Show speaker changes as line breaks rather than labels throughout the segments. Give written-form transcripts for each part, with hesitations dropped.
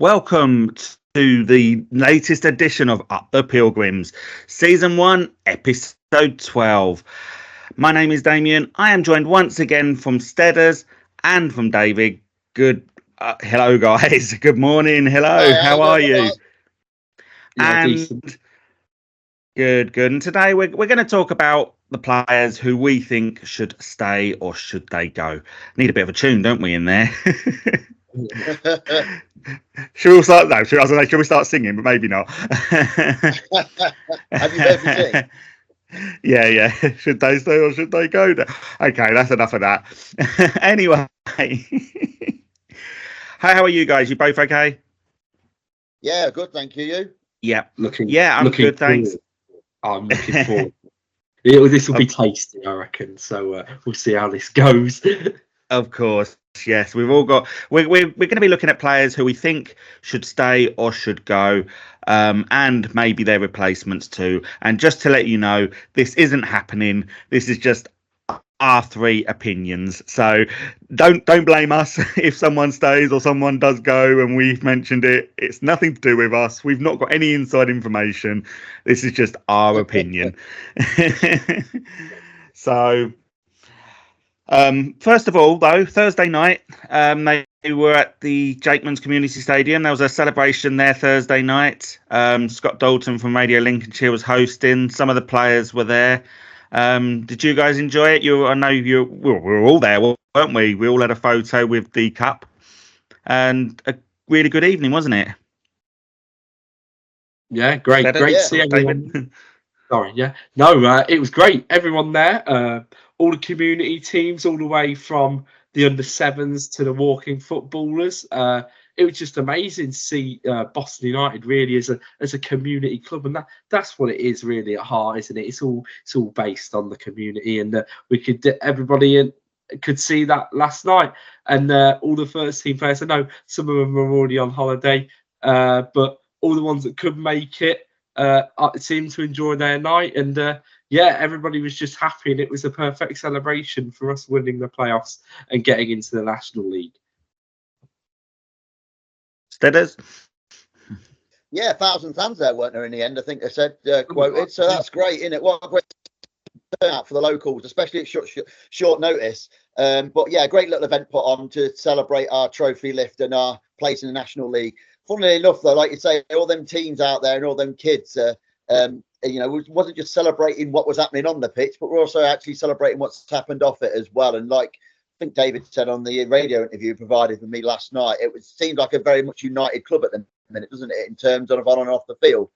Welcome to the latest edition of Up the Pilgrims, Season 1, Episode 12. My name is Damien. I am joined once again from Stedders and from David. Hello, guys. Good morning. Hello. How are you?
Yeah,
and
decent.
Good. And today we're going to talk about the players who we think should stay or should they go. Need a bit of a tune, don't we, in there? Should we start? No, should we start singing? But maybe not.
Have you heard me sing?
Yeah. Should they stay or should they go? Okay, that's enough of that. Anyway, how are you guys? You both okay?
Yeah, good. Thank you. You?
Yeah.
I'm
looking good. Thanks.
I'm looking forward. This will be tasty, I reckon. So we'll see how this goes.
Of course. Yes, we've all got. We're going to be looking at players who we think should stay or should go, and maybe their replacements too. And just to let you know, this isn't happening. This is just our three opinions. So don't blame us if someone stays or someone does go and we've mentioned it. It's nothing to do with us. We've not got any inside information. This is just our opinion. So. First of all, though, Thursday night, they were at the Jakeman's Community Stadium. There was a celebration there Thursday night. Scott Dalton from Radio Lincolnshire was hosting. Some of the players were there. Did you guys enjoy it? We were all there, weren't we? We all had a photo with the cup. And a really good evening, wasn't it?
Yeah, great to see everyone. Sorry, yeah. No, it was great. Everyone there. All the community teams, all the way from the under-7s to the walking footballers. It was just amazing to see Boston United really as a community club, and that's what it is really at heart, isn't it? It's all based on the community, and everybody could see that last night. And all the first team players, I know some of them are already on holiday, but all the ones that could make it seemed to enjoy their night, and everybody was just happy, and it was a perfect celebration for us winning the playoffs and getting into the National League.
Steaders?
Yeah, 1,000 fans there, weren't there, in the end? I think they said, quoted. So that's great, isn't it? What a great turnout for the locals, especially at short notice. But yeah, great little event put on to celebrate our trophy lift and our place in the National League. Funnily enough, though, like you say, all them teams out there and all them kids, we wasn't just celebrating what was happening on the pitch, but we're also actually celebrating what's happened off it as well. And like I think David said on the radio interview provided for me last night, seemed like a very much united club at the minute, doesn't it, in terms of on and off the field,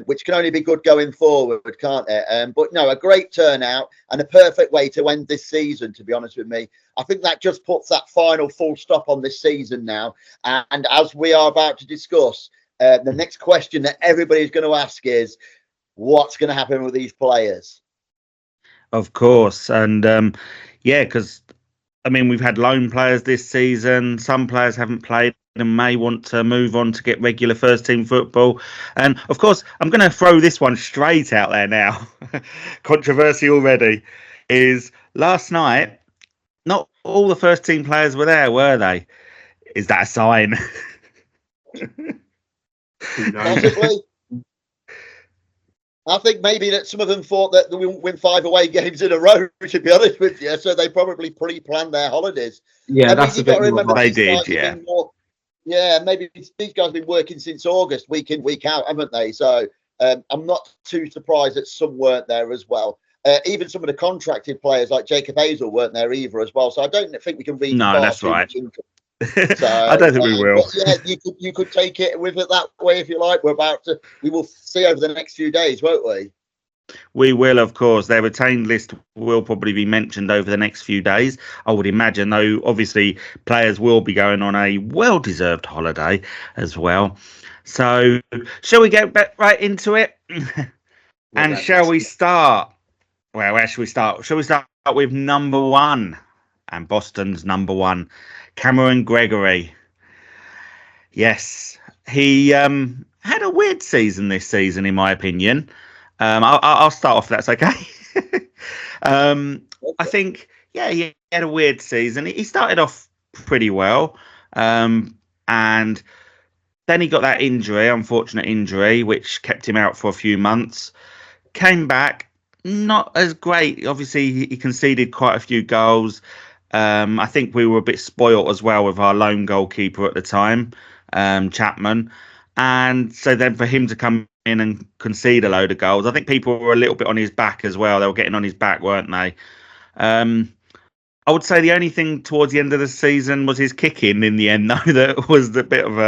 which can only be good going forward, can't it? But no, a great turnout and a perfect way to end this season, to be honest with me. I think that just puts that final full stop on this season now. And as we are about to discuss, the next question that everybody's going to ask is, what's going to happen with these players?
Of course. And because we've had loan players this season. Some players haven't played and may want to move on to get regular first team football. And of course, I'm going to throw this one straight out there now. Controversy already. Is last night, not all the first team players were there, were they? Is that a sign?
Possibly. I think maybe that some of them thought that we wouldn't win 5 away games in a row, to be honest with you. So they probably pre-planned their holidays.
Yeah, that's a bit more.
They did, yeah.
Maybe these guys have been working since August, week in, week out, haven't they? So I'm not too surprised that some weren't there as well. Even some of the contracted players like Jacob Hazel weren't there either as well. So I don't think we can read.
No, that's right.
So,
I don't think we will.
Yeah, you could take it with it that way if you like. We will see over the next few days, won't we?
We will, of course. Their retained list will probably be mentioned over the next few days, I would imagine, though obviously players will be going on a well-deserved holiday as well. So shall we get right into it? And shall we start? Well, where shall we start? Shall we start with number 1? And Boston's number 1, Cameron Gregory. Yes, he had a weird season this season, in my opinion. I'll start off, if that's okay. I think, he had a weird season. He started off pretty well, and Then he got that injury, unfortunate injury, which kept him out for a few months. Came back, not as great. Obviously, he conceded quite a few goals. I think we were a bit spoilt as well with our lone goalkeeper at the time, Chapman. And so then for him to come in and concede a load of goals, I think people were a little bit on his back as well. They were getting on his back, weren't they? I would say the only thing towards the end of the season was his kicking in the end, though, that was a bit of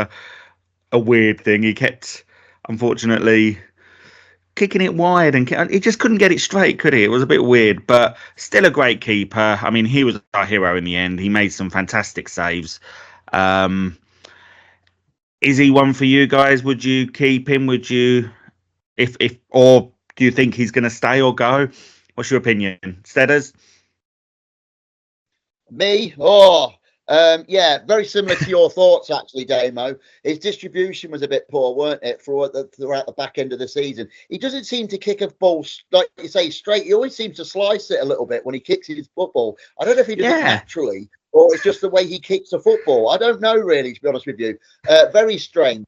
a weird thing. He kept, unfortunately, kicking it wide and he just couldn't get it straight, could he? It was a bit weird, but still a great keeper. I mean, he was our hero in the end. He made some fantastic saves. Is he one for you guys? Would you keep him? Would you, if, or do you think he's going to stay or go? What's your opinion, Steaders?
Me? Yeah, very similar to your thoughts, actually, Damo. His distribution was a bit poor, weren't it, throughout the back end of the season? He doesn't seem to kick a ball, like you say, straight. He always seems to slice it a little bit when he kicks his football. I don't know if he does it naturally or it's just the way he kicks a football. I don't know, really, to be honest with you. Very strange.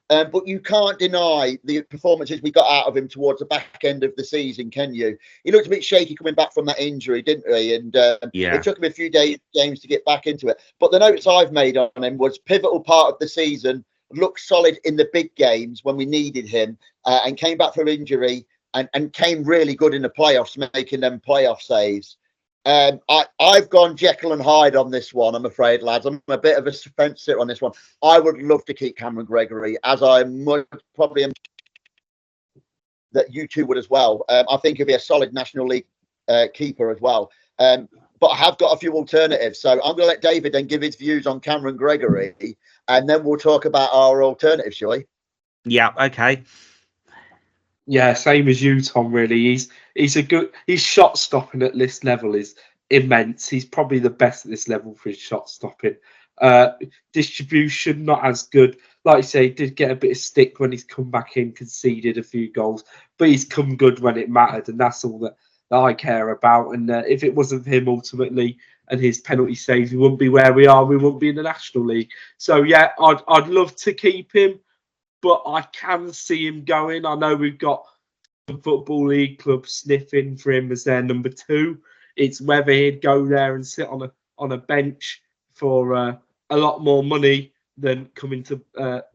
But you can't deny the performances we got out of him towards the back end of the season, can you? He looked a bit shaky coming back from that injury, didn't he? And it took him a few games to get back into it. But the notes I've made on him was pivotal part of the season, looked solid in the big games when we needed him, and came back from injury and came really good in the playoffs, making them playoff saves. I've gone Jekyll and Hyde on this one, I'm afraid, lads. I'm a bit of a fence sitter on this one. I would love to keep Cameron Gregory, as I probably am that you two would as well. I think he'll be a solid National League keeper as well. But I have got a few alternatives. So I'm going to let David then give his views on Cameron Gregory, and then we'll talk about our alternatives, shall we?
Yeah, okay.
Yeah, same as you, Tom, really. He's a good, his shot stopping at this level is immense. He's probably the best at this level for his shot stopping. Distribution, not as good. Like you say, he did get a bit of stick when he's come back in, conceded a few goals, but he's come good when it mattered, and that's all that I care about. And if it wasn't for him ultimately and his penalty saves, we wouldn't be where we are. We wouldn't be in the National League. So yeah, I'd love to keep him, but I can see him going. I know we've got the Football League club sniffing for him as their number 2. It's whether he'd go there and sit on a bench for a lot more money than coming to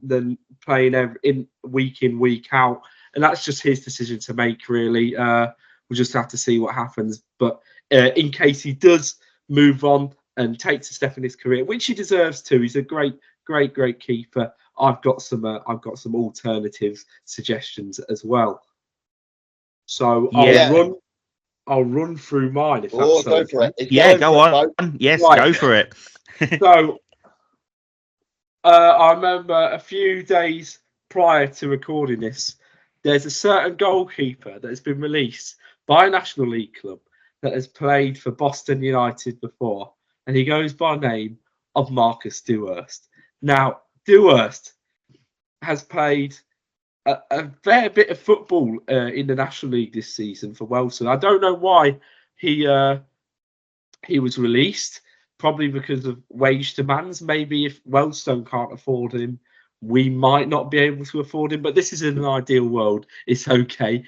than playing in, week out, and that's just his decision to make. Really, we'll just have to see what happens. But in case he does move on and takes a step in his career, which he deserves to, he's a great keeper. I've got some alternative suggestions as well. So I'll run through mine if that's
go for it.
Go on. Yes, right. Go for it.
So I remember a few days prior to recording this, there's a certain goalkeeper that has been released by a National League club that has played for Boston United before, and he goes by the name of Marcus Dewhurst. Now, Dewhurst has played a fair bit of football in the National League this season for Wellston. I don't know why he was released, probably because of wage demands. Maybe if Wellstone can't afford him, we might not be able to afford him. But this is in an ideal world. It's okay.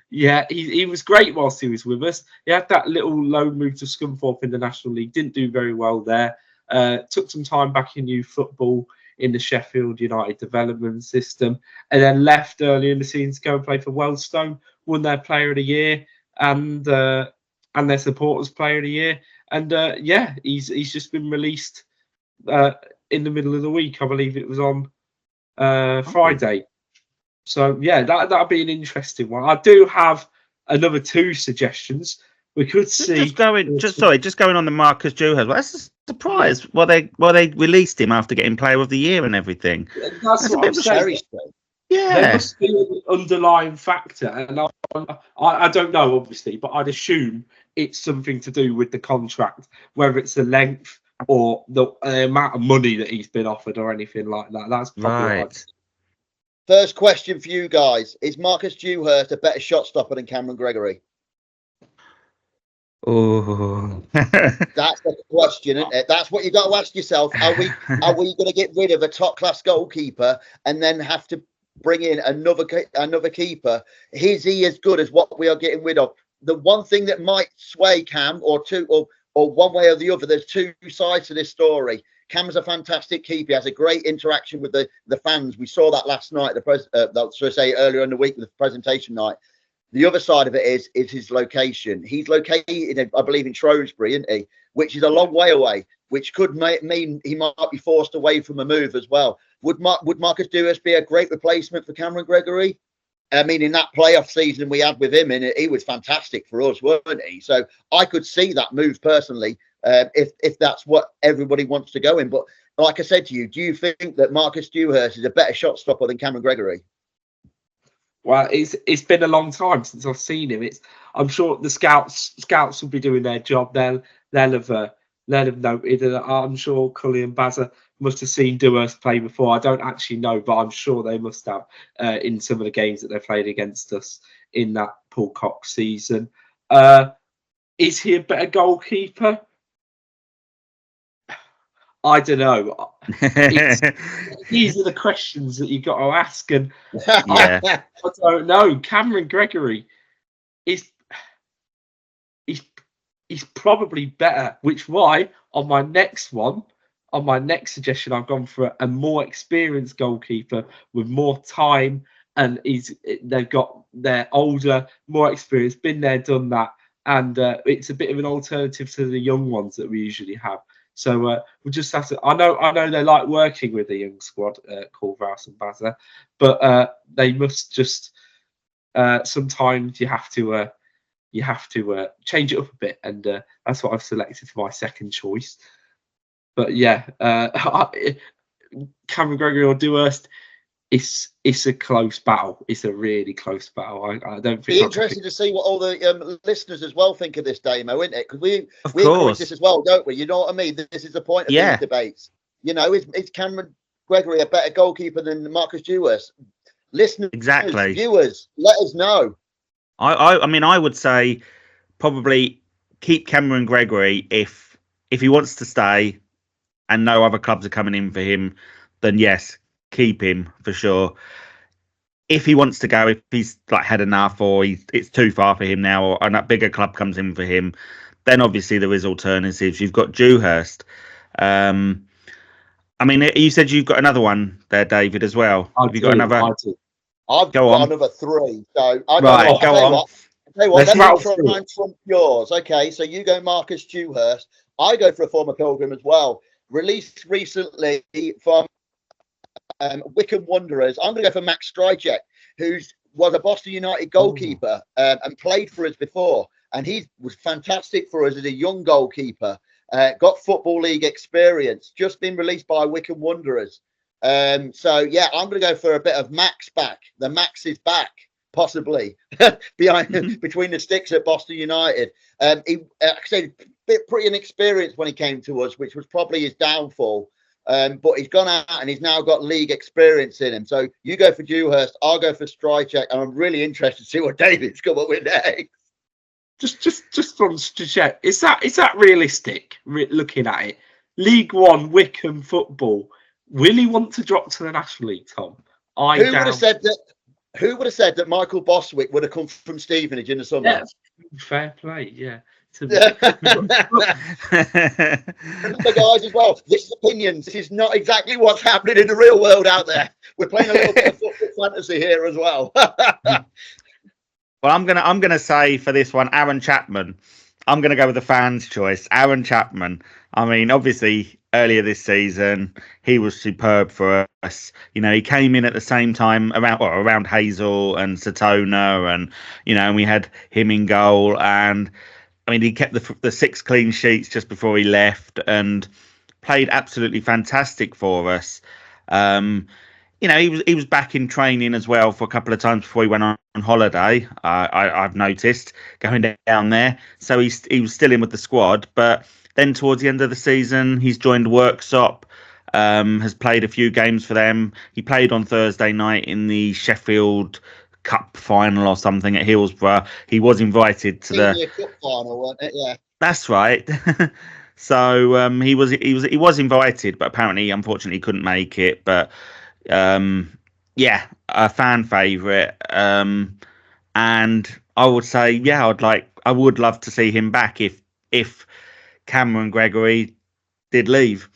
He was great whilst he was with us. He had that little loan move to Scunthorpe in the National League. Didn't do very well there. Took some time back in youth football in the Sheffield United development system, and then left early in the season to go and play for Wellstone. Won their Player of the Year and their Supporters Player of the Year. And he's just been released in the middle of the week. I believe it was on Friday. So yeah, that'd be an interesting one. I do have another 2 suggestions. We could see
just going on the Marcus Dewhurst. Well, that's a surprise. Well, they released him after getting Player of the Year and everything.
That's what I'm saying.
Yeah,
there must be an underlying factor, and I don't know, obviously, but I'd assume it's something to do with the contract, whether it's the length or the amount of money that he's been offered or anything like that. That's probably right.
First question for you guys: is Marcus Dewhurst a better shot stopper than Cameron Gregory?
Oh,
That's the question, isn't it? That's what you got to ask yourself. Are we going to get rid of a top class goalkeeper and then have to bring in another keeper? Is he as good as what we are getting rid of? The one thing that might sway Cam or one way or the other, there's two sides to this story. Cam's a fantastic keeper. He has a great interaction with the fans. We saw that last night. Earlier in the week with the presentation night. The other side of it is his location. He's located, I believe, in Shrewsbury, isn't he? Which is a long way away, which could mean he might be forced away from a move as well. Would Marcus Dewhurst be a great replacement for Cameron Gregory? I mean, in that playoff season we had with him, and he was fantastic for us, wasn't he? So I could see that move personally, if that's what everybody wants to go in. But like I said to you, do you think that Marcus Dewhurst is a better shot stopper than Cameron Gregory?
Well, it's been a long time since I've seen him. I'm sure the scouts will be doing their job. They'll have noted, and I'm sure Cully and Bazza must have seen Dewhurst play before. I don't actually know, but I'm sure they must have in some of the games that they played against us in that Paul Cox season. Is he a better goalkeeper? I don't know. These are the questions that you've got to ask, and I don't know. Cameron Gregory is he's probably better. Which why on my next suggestion, I've gone for a more experienced goalkeeper with more time, and they're older, more experienced, been there, done that, and it's a bit of an alternative to the young ones that we usually have. So we'll just have to. I know they like working with the young squad, Corvaus and Bazza, but they must just. Sometimes you have to change it up a bit, and that's what I've selected for my second choice. But yeah, Cameron Gregory or Dewhurst, it's a close battle. It's a really close battle. I don't think.
Be interesting to see what all the listeners as well think of this demo, isn't it? Because we encourage this as well, don't we? You know what I mean? This is the point of these debates. You know, is Cameron Gregory a better goalkeeper than Marcus Dewhurst? Listeners, viewers, let us know.
I mean, I would say probably keep Cameron Gregory if he wants to stay, and no other clubs are coming in for him. Then yes, keep him for sure. If he wants to go, if he's like had enough, or it's too far for him now, or a bigger club comes in for him, then obviously there is alternatives. You've got Dewhurst. I mean, you said you've got another one there, David, as well. Have you got another?
I've got another three. So go on.
Let's
try and trump yours. Okay, so you go Marcus Dewhurst. I go for a former Pilgrim as well. Released recently from Wycombe Wanderers. I'm going to go for Max Stryjek, who was a Boston United goalkeeper and played for us before. And he was fantastic for us as a young goalkeeper. Got Football League experience. Just been released by Wycombe Wanderers. So yeah, I'm going to go for a bit of Max back. The Max is back, possibly between the sticks at Boston United. He, like I said, pretty inexperienced when he came to us, which was probably his downfall. But he's gone out and he's now got league experience in him. So you go for Dewhurst, I'll go for Stryjek, and I'm really interested to see what David's come up with next.
Just from to check, is that realistic? Looking at it, League One Wycombe football. Will he want to drop to the National League, Tom? Who would have said that Michael Bostwick would have come from Stevenage in the summer? Yeah, fair play, yeah.
Remember, guys, as well, this is opinions. This is not exactly what's happening in the real world out there. We're playing a little bit of football fantasy here as well.
Well, I'm gonna say for this one, Aaron Chapman. I'm gonna go with the fans' choice, Aaron Chapman. I mean, obviously, earlier this season, he was superb for us. You know, he came in at the same time around Hazel and Satona, and and we had him in goal. And I mean, he kept the 6 clean sheets just before he left, and played absolutely fantastic for us. He was back in training as well for a couple of times before he went on holiday. I've noticed going down there, so he was still in with the squad. But then towards the end of the season, he's joined Worksop, has played a few games for them. He played on Thursday night in the Sheffield cup final or something at Hillsborough. He was invited to the
cup final, wasn't it? Yeah,
that's right. So he was invited, but apparently, unfortunately, couldn't make it. But yeah, a fan favourite. And I would say, yeah, I would love to see him back if Cameron Gregory did leave.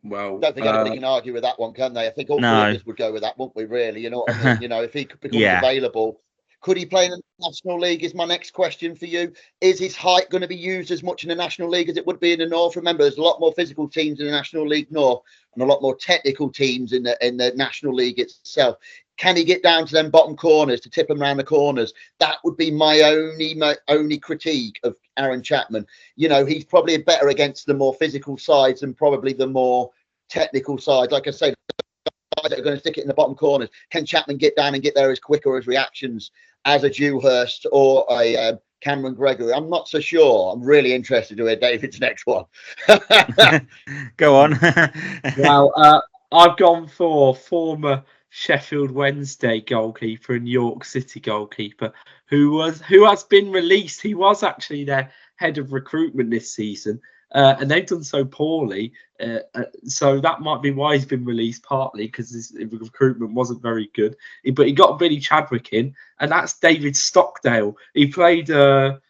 Well,
I don't think anybody can argue with that one, can they? I think all three of us would go with that, wouldn't we? Really, you know what I mean? You know, if he becomes available, could he play in the National League? Is my next question for you. Is his height going to be used as much in the National League as it would be in the North? Remember, there's a lot more physical teams in the National League North and a lot more technical teams in the National League itself. Can he get down to them bottom corners to tip them around the corners? That would be my only critique of Aaron Chapman. You know, he's probably better against the more physical sides and probably the more technical sides. Like I say, guys that are going to stick it in the bottom corners. Can Chapman get down and get there as quick or as reactions as a Dewhurst or a Cameron Gregory? I'm not so sure. I'm really interested to hear David's next one.
Go on.
Well, I've gone for former Sheffield Wednesday goalkeeper and York City goalkeeper who has been released. He was actually their head of recruitment this season, and they've done so poorly. So that might be why he's been released, partly because his recruitment wasn't very good. But he got Billy Chadwick in, and that's David Stockdale. He played a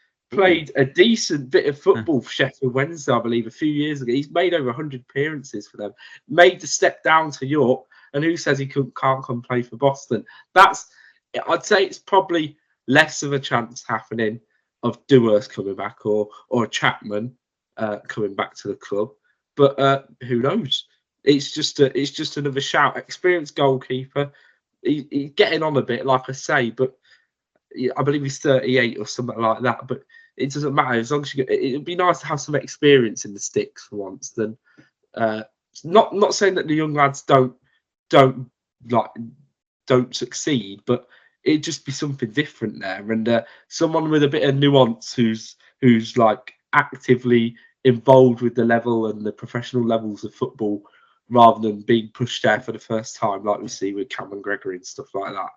decent bit of football for Sheffield Wednesday, I believe, a few years ago. He's made over 100 appearances for them. Made the step down to York, and who says he can't come play for Boston? I'd say it's probably less of a chance happening of Dewhurst coming back or Chapman coming back to the club. But who knows? It's just another shout. Experienced goalkeeper. He's getting on a bit, like I say, but I believe he's 38 or something like that. But it doesn't matter as long as it'd be nice to have some experience in the sticks for once. Then, not saying that the young lads don't succeed, but it'd just be something different there, and someone with a bit of nuance who's like actively involved with the level and the professional levels of football, rather than being pushed there for the first time, like we see with Cameron Gregory and stuff like that.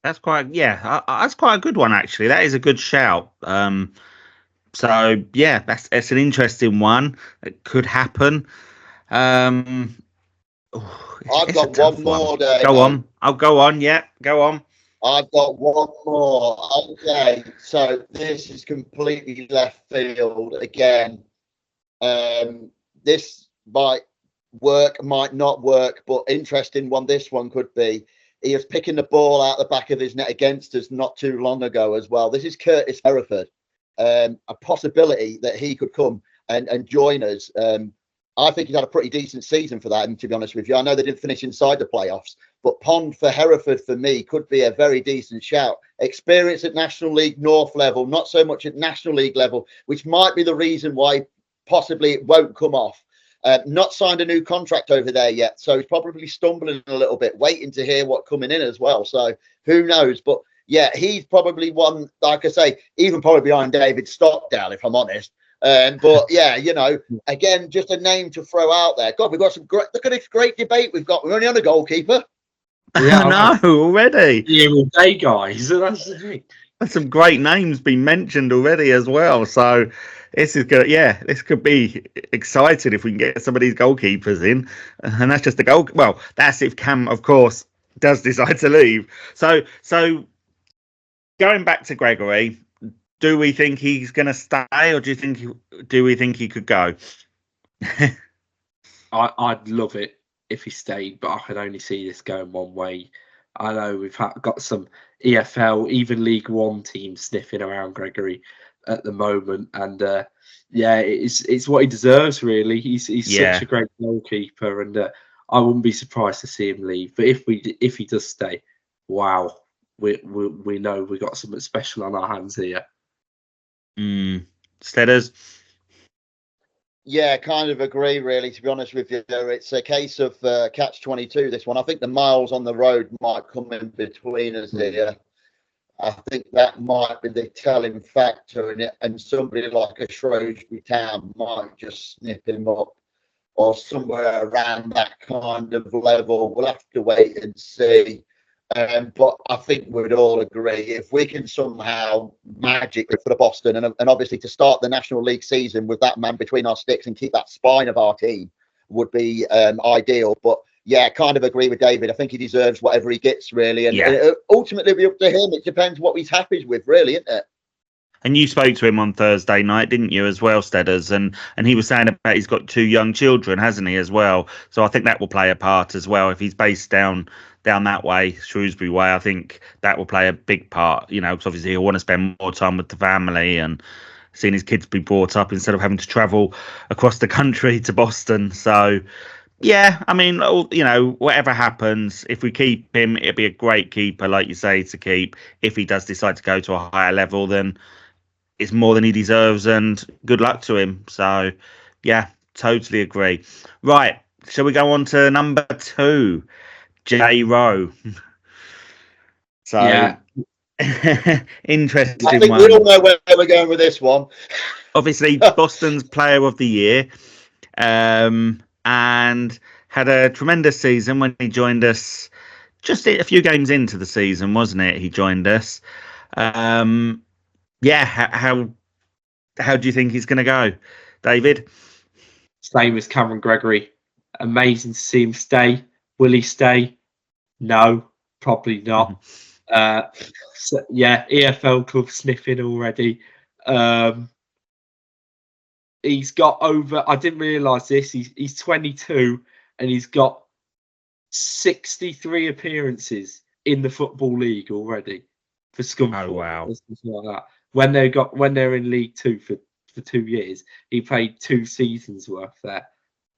That's quite a good one, actually. That is a good shout. So yeah, it's an interesting one. It could happen. I've
got one more.
Go on. I'll go on. Yeah, go on.
I've got one more. Okay, so this is completely left field again. This might work, might not work, but interesting one. This one could be. He was picking the ball out the back of his net against us not too long ago as well. This is Curtis Hereford. A possibility that he could come and join us. I think he's had a pretty decent season for that, and to be honest with you. I know they didn't finish inside the playoffs, but Pond for Hereford, for me, could be a very decent shout. Experience at National League North level, not so much at National League level, which might be the reason why possibly it won't come off. Not signed a new contract over there yet, so he's probably stumbling a little bit, waiting to hear what's coming in as well. So who knows? But yeah, he's probably one, like I say, even probably behind David Stockdale, if I'm honest. But yeah, you know, again, just a name to throw out there. God, we've got some great. Look at this great debate we've got. We're only on a goalkeeper.
Yeah, I know already.
Yeah, all day, guys. That's the thing.
Some great names been mentioned already as well. So this is good. Yeah, this could be exciting if we can get some of these goalkeepers in. And that's just the goal. Well, that's if Cam, of course, does decide to leave. So going back to Gregory. Do we think he's going to stay, or do we think he could go?
I'd love it if he stayed, but I can only see this going one way. I know we've got some EFL, even League One teams sniffing around Gregory at the moment, and it's what he deserves. Really, he's such a great goalkeeper, and I wouldn't be surprised to see him leave. But if he does stay, wow, we know we got something special on our hands here.
Steaders.
Yeah, kind of agree, really, to be honest with you. It's a case of catch-22, this one. I think the miles on the road might come in between us here. I think that might be the telling factor in it, and somebody like a Shrewsbury Town might just snip him up. or somewhere around that kind of level. We'll have to wait and see. But I think we'd all agree if we can somehow magic for the Boston and obviously to start the National League season with that man between our sticks and keep that spine of our team would be ideal. But yeah, kind of agree with David. I think he deserves whatever he gets, really. And ultimately, it'll be up to him. It depends what he's happy with, really, isn't it?
And you spoke to him on Thursday night, didn't you, as well, Stedders? And he was saying about he's got 2 young children, hasn't he, as well? So I think that will play a part as well. If he's based down that way, Shrewsbury way, I think that will play a big part, you know, because obviously he'll want to spend more time with the family and seeing his kids be brought up instead of having to travel across the country to Boston. So, yeah, I mean, you know, whatever happens, if we keep him, it'll be a great keeper, like you say, to keep. If he does decide to go to a higher level, then it's more than he deserves, and good luck to him. So, yeah, totally agree. Right, shall we go on to number 2, J Rowe? So,
yeah.
interesting
I think
one.
we all know where we're going with this one.
Obviously, Boston's Player of the Year, and had a tremendous season when he joined us. Just a few games into the season, wasn't it? He joined us. Yeah, how do you think he's going to go, David?
Same as Cameron Gregory. Amazing to see him stay. Will he stay? No, probably not. So, yeah, EFL club sniffing already. He's got over. I didn't realise this. He's 22 and he's got 63 appearances in the Football League already for Scunthorpe.
Oh wow!
Like that. When they're in League Two for 2 years, he played 2 seasons worth there.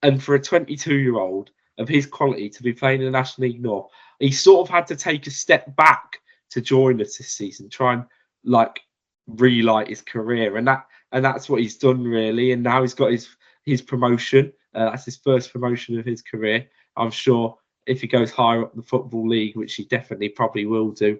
And for a 22-year-old of his quality to be playing in the National League North, he sort of had to take a step back to join us this season, try and like relight his career, and that's what he's done really. And now he's got his promotion. That's his first promotion of his career. I'm sure if he goes higher up the Football League, which he definitely probably will do,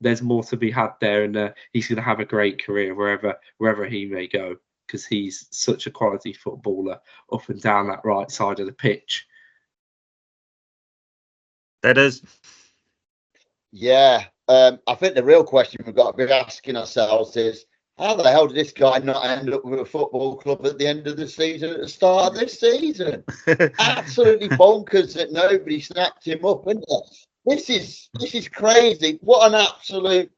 there's more to be had there, and he's going to have a great career wherever he may go, because he's such a quality footballer up and down that right side of the pitch.
That is.
Yeah, I think the real question we've got to be asking ourselves is, how the hell did this guy not end up with a football club at the end of the season, at the start of this season? Absolutely bonkers that nobody snapped him up, isn't it? This is crazy. What an absolute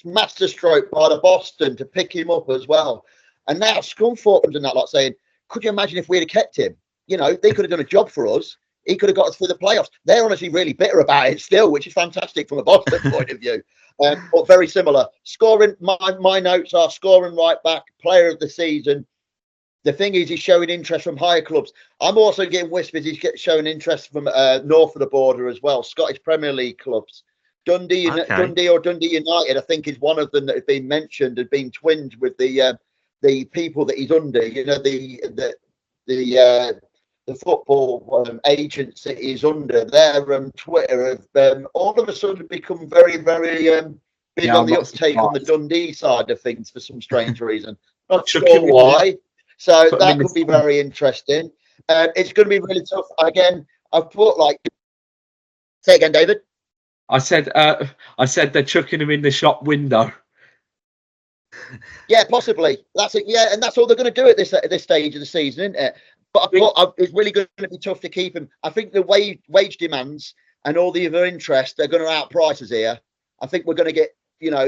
masterstroke by the Boston to pick him up as well. And now Scunthorpe and that lot saying, could you imagine if we'd have kept him? You know, they could have done a job for us. He could have got us through the playoffs. They're honestly really bitter about it still, which is fantastic from a Boston point of view. But very similar. Scoring, my notes are scoring right back, player of the season. The thing is, he's showing interest from higher clubs. I'm also getting whispers he's showing interest from north of the border as well, Scottish Premier League clubs. Dundee or Dundee United, I think, is one of them that has been mentioned and been twinned with the people that he's under. You know, the football agents that he's under. Their Twitter have all of a sudden become very, very big on the uptake on the Dundee side of things for some strange reason. Not sure why. So that could be very interesting. It's going to be really tough. Again, I've put say again, David.
I said they're chucking him in the shop window.
Yeah, possibly. That's it. Yeah, and that's all they're going to do at this stage of the season, isn't it? But I thought it's really going to be tough to keep him. I think the wage demands and all the other interest, they're going to outprice us here. I think we're going to get,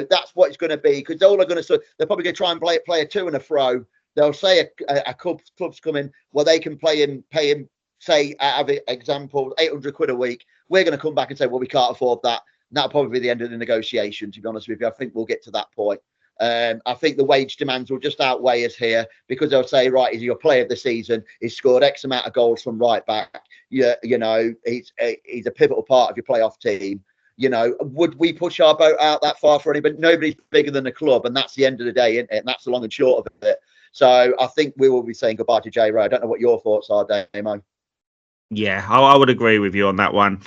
that's what it's going to be, because all they're going to, they're probably going to try and play a to and a fro. They'll say a club's coming, well, they can pay him, say, out of example, 800 quid a week. We're going to come back and say, well, we can't afford that. And that'll probably be the end of the negotiation, to be honest with you. I think we'll get to that point. I think the wage demands will just outweigh us here, because they'll say, right, he's your player of the season. He's scored X amount of goals from right back. He's a pivotal part of your playoff team. Would we push our boat out that far for anybody? Nobody's bigger than the club, and that's the end of the day, isn't it? And that's the long and short of it. So I think we will be saying goodbye to J Rowe. I don't know what your thoughts are, Damo.
Yeah, I would agree with you on that one.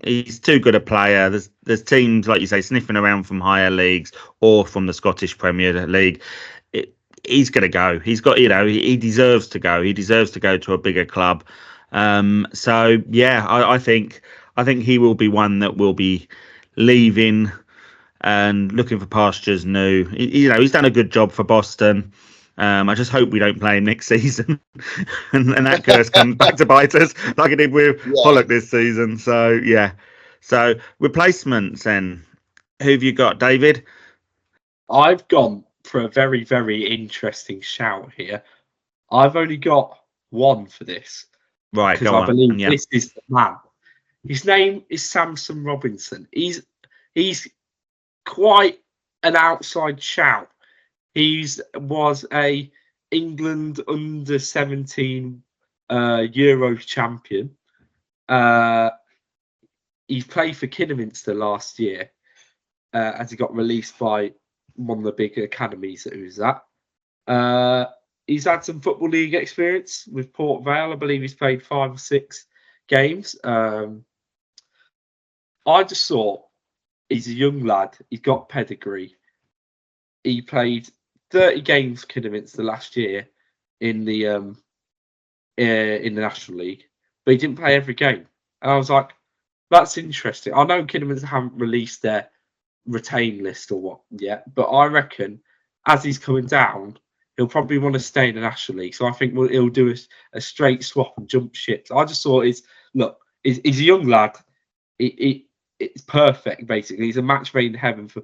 He's too good a player. There's teams, like you say, sniffing around from higher leagues or from the Scottish Premier League. he's going to go. He's got, he deserves to go. He deserves to go to a bigger club. So yeah, I think he will be one that will be leaving and looking for pastures new. He's done a good job for Boston. I just hope we don't play him next season, and that curse comes back to bite us like it did with Pollock this season. So yeah. So replacements then. Who have you got, David?
I've gone for a very, very interesting shout here. I've only got one for this.
Right,
because I believe this is the man. His name is Samson Robinson. He's quite an outside shout. Was a England under-17 Euro champion. He played for Kidderminster last year as he got released by one of the big academies that he was at. He's had some Football League experience with Port Vale. I believe he's played 5 or 6 games. I just thought he's a young lad. He's got pedigree. He played 30 games for Kidderminster last year in the National League, but he didn't play every game. And I was like, that's interesting. I know Kidderminster haven't released their retain list or what yet, but I reckon as he's coming down, he'll probably want to stay in the National League. So I think he'll do a straight swap and jump ship. I just thought he's a young lad. It's perfect, basically. He's a match made in heaven for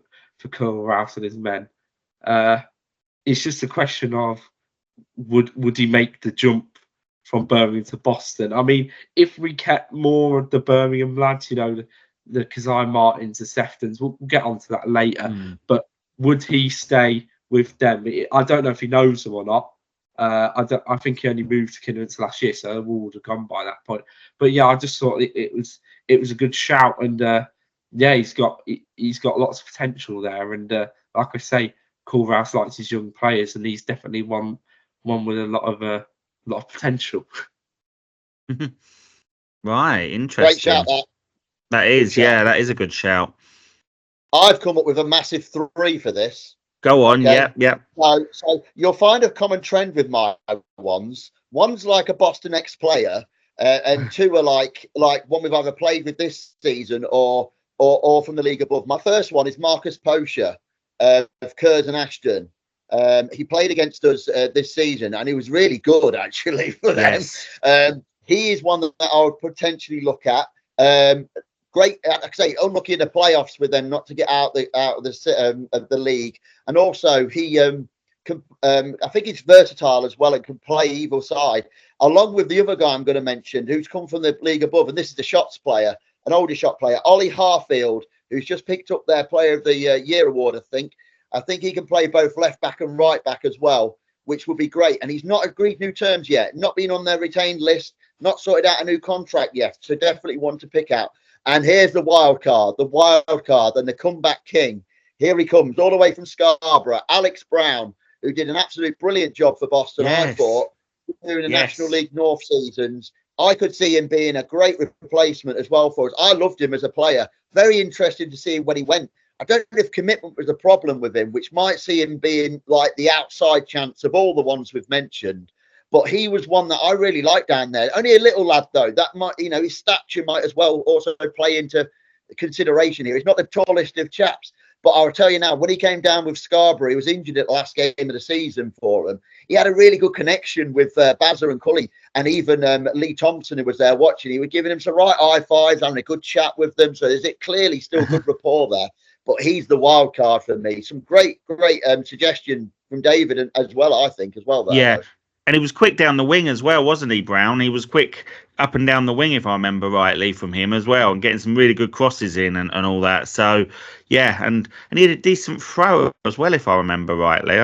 Colonel Rouse and his men. It's just a question of would he make the jump from Birmingham to Boston? I mean, if we kept more of the Birmingham lads, the Kazai Martins, the Sephtons, we'll get onto that later. But would he stay with them? I don't know if he knows them or not. I think he only moved to Kidderminster last year, so we would have gone by that point. But yeah, I just thought it was a good shout, and he's got lots of potential there. And like I say, Culverhouse likes his young players, and he's definitely one with a lot of potential.
Right, interesting.
Great shout,
that is, that is a good shout.
I've come up with a massive 3 for this.
Go on, okay? Yeah.
So you'll find a common trend with my ones. One's like a Boston ex-player, and 2 are like one we've either played with this season or from the league above. My first one is Marcus Posher of Curzon Ashton. He played against us this season, and he was really good actually for them. He is one that I would potentially look at. Great, like I say, unlucky in the playoffs with them not to get out of the league, and also he I think he's versatile as well and can play either side. Along with the other guy I'm going to mention, who's come from the league above, and this is the shots player, an older shot player, Ollie Harfield, who's just picked up their Player of the Year award. I think he can play both left back and right back as well, which would be great. And he's not agreed new terms yet, not been on their retained list, not sorted out a new contract yet. So definitely one to pick out. And here's the wild card and the comeback king. Here he comes, all the way from Scarborough, Alex Brown, who did an absolute brilliant job for Boston, I thought, during the National League North seasons. I could see him being a great replacement as well for us. I loved him as a player. Very interested to see when he went. I don't know if commitment was a problem with him, which might see him being like the outside chance of all the ones we've mentioned. But he was one that I really liked down there. Only a little lad, though. That might, his stature might as well also play into consideration here. He's not the tallest of chaps. But I'll tell you now, when he came down with Scarborough, he was injured at the last game of the season for them. He had a really good connection with Bazza and Cully, and even Lee Thompson, who was there watching. He was giving him some right high fives, having a good chat with them. So there's clearly still good rapport there. But he's the wild card for me. Some great suggestion from David as well, I think, as well.
Yeah. And he was quick down the wing as well, wasn't he, Brown? He was quick up and down the wing, if I remember rightly, from him as well, and getting some really good crosses in and all that. So, yeah, and he had a decent throw as well, if I remember rightly.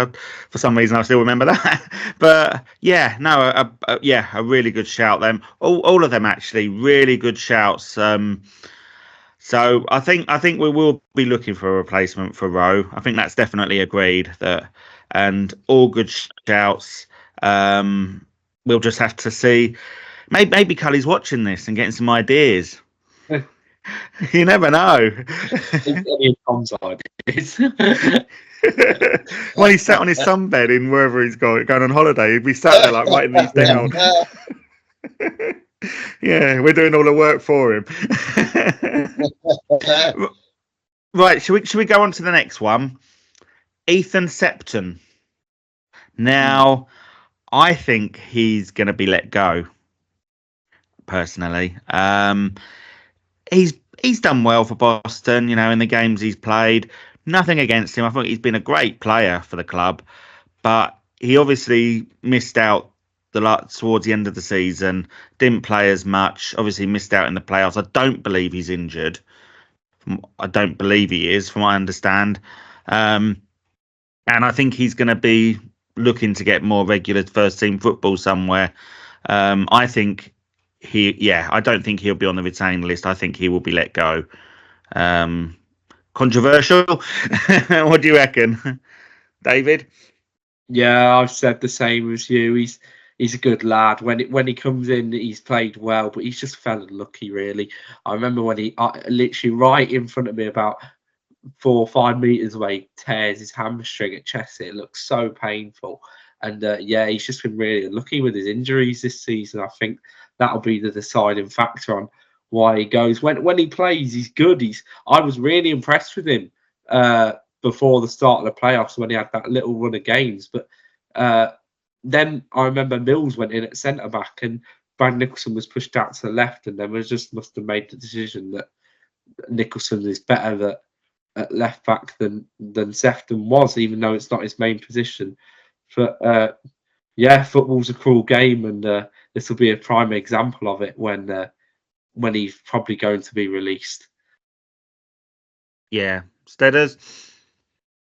For some reason, I still remember that. But, yeah, no, a really good shout. Them all of them, actually, really good shouts. So I think we will be looking for a replacement for Rowe. I think that's definitely agreed. And all good shouts. We'll just have to see. Maybe Cully's watching this and getting some ideas. You never know.
Any Tom's ideas.
When he's sat on his sunbed in wherever he's going on holiday, he'd be sat there like writing these down. Yeah, we're doing all the work for him. Right, should we go on to the next one? Ethan Sephton. Now, I think he's going to be let go. Personally, he's done well for Boston. You know, in the games he's played, nothing against him. I think he's been a great player for the club, but he obviously missed out towards the end of the season. Didn't play as much. Obviously, missed out in the playoffs. I don't believe he's injured. I don't believe he is, from what I understand. And I think he's going to be looking to get more regular first team football somewhere. I think I don't think he'll be on the retained list. I think he will be let go. Controversial. What do you reckon, David?
Yeah, I've said the same as you. He's a good lad. When he comes in, he's played well, but he's just fell unlucky, really. I remember when he literally right in front of me, about 4 or 5 meters away, tears his hamstring at Chelsea. It looks so painful. And he's just been really unlucky with his injuries this season. I think that'll be the deciding factor on why he goes. When he plays, he's good. I was really impressed with him before the start of the playoffs when he had that little run of games. But then I remember Mills went in at centre back and Brad Nicholson was pushed out to the left, and then we just must have made the decision that Nicholson is better at left back than Sephton was, even though it's not his main position. But football's a cruel game, and this will be a prime example of it when he's probably going to be released.
Yeah, Steaders.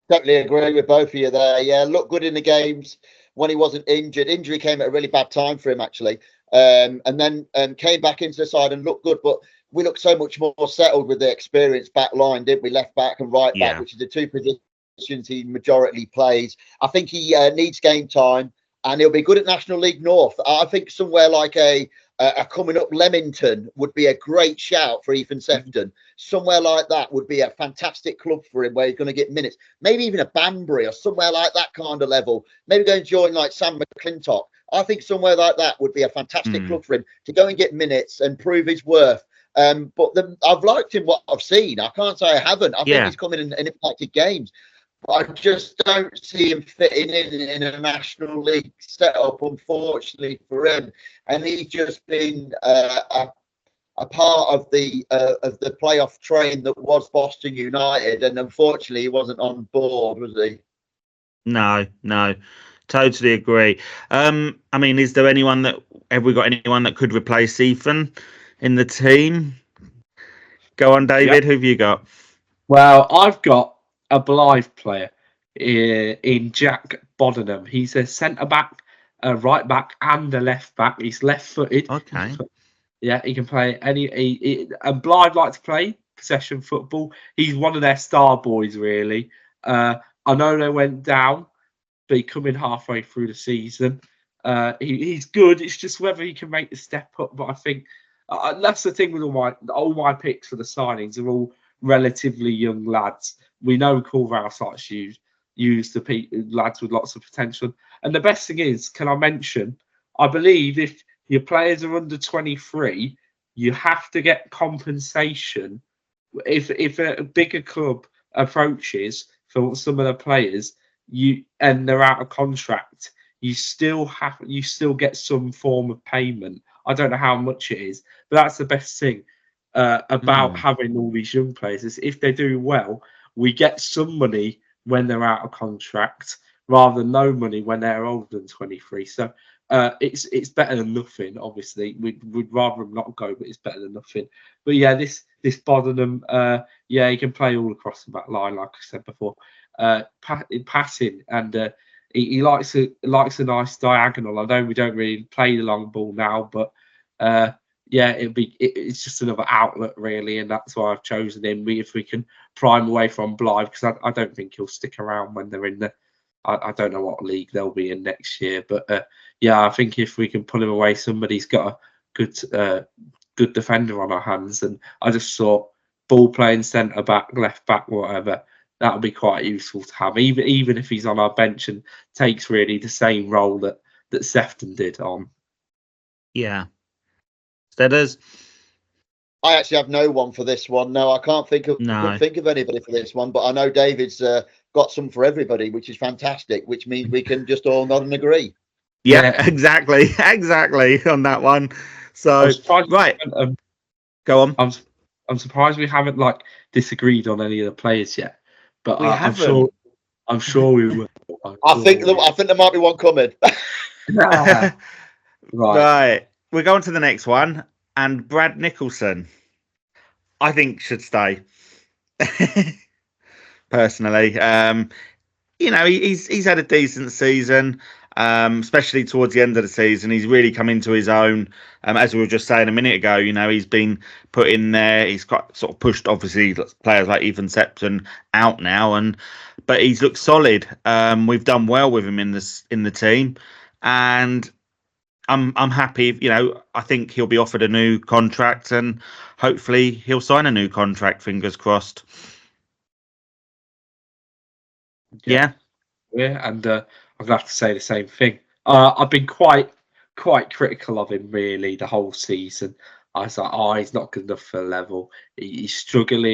Totally agree with both of you there. Yeah, looked good in the games when he wasn't injured. Injury came at a really bad time for him, actually. And then came back into the side and looked good. But we looked so much more settled with the experienced back line, didn't we? Left back and right back, which is the two positions he majority plays. I think he needs game time, and he'll be good at National League North. I think somewhere like a coming up Leamington would be a great shout for Ethan Sephton. Somewhere like that would be a fantastic club for him, where he's going to get minutes. Maybe even a Banbury or somewhere like that kind of level. Maybe go and join like Sam McClintock. I think somewhere like that would be a fantastic club for him to go and get minutes and prove his worth. But I've liked him what I've seen. I can't say I haven't. I think he's come in and impacted games. I just don't see him fitting in a National League setup, unfortunately for him. And he's just been a part of the playoff train that was Boston United, and unfortunately he wasn't on board, was he?
No, totally agree. I mean, have we got anyone that could replace Ethan in the team? Go on, David. Who have you got?
Well, I've got a Blythe player in Jack Bodenham. He's a centre back, a right back, and a left back. He's left-footed.
Okay.
Yeah, he can play and Blythe likes to play possession football. He's one of their star boys, really. I know they went down, but he come in halfway through the season. He's good. It's just whether he can make the step up. But I think that's the thing with all my picks for the signings are all relatively young lads. We know Corvallis likes to use the lads with lots of potential. And the best thing is, can I mention, I believe if your players are under 23, you have to get compensation. If a bigger club approaches for some of the players, and they're out of contract, you still get some form of payment. I don't know how much it is, but that's the best thing about having all these young players is if they do well, we get some money when they're out of contract rather than no money when they're older than 23. So it's better than nothing. Obviously, we'd rather them not go, but it's better than nothing. But yeah, this Bodenham, he can play all across the back line, like I said before. Passing, and he likes a nice diagonal. I know we don't really play the long ball now, but it's just another outlet really, and that's why I've chosen him. If we can prime away from Blythe, because I don't think he'll stick around when they're in the. I don't know what league they'll be in next year, but I think if we can pull him away, somebody's got a good good defender on our hands, and I just thought ball playing centre back, left back, whatever, that would be quite useful to have, even if he's on our bench and takes really the same role that Sephton did on.
Yeah. Steaders?
I actually have no one for this one. No, I couldn't think of anybody for this one, but I know David's got some for everybody, which is fantastic, which means we can just all nod and agree.
Yeah. Exactly on that one. So, right. Go on.
I'm surprised we haven't disagreed on any of the players yet, but I'm sure we will.
I think there might be one coming.
Right. We're going to the next one, and Brad Nicholson, I think, should stay. Personally, he's had a decent season. Especially towards the end of the season, he's really come into his own. As we were just saying a minute ago, he's been put in there. He's got sort of pushed, obviously, players like even Sephton out now, but he's looked solid. We've done well with him in the team, and I'm happy. I think he'll be offered a new contract, and hopefully he'll sign a new contract. Fingers crossed. Yeah,
and I'm gonna have to say the same thing. I've been quite critical of him really the whole season. I was like, he's not good enough for the level. He's struggled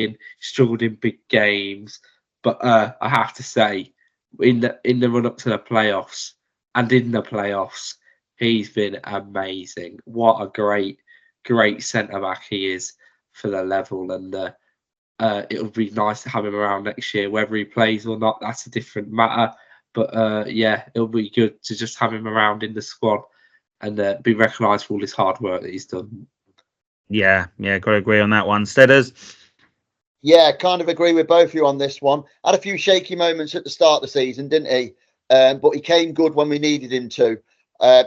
in big games. But I have to say, in the run up to the playoffs and in the playoffs, he's been amazing. What a great centre back he is for the level, and it would be nice to have him around next year. Whether he plays or not, that's a different matter. But it'll be good to just have him around in the squad and be recognised for all his hard work that he's done. Yeah,
got to agree on that one. Steaders?
Yeah, kind of agree with both of you on this one. Had a few shaky moments at the start of the season, didn't he? But he came good when we needed him to.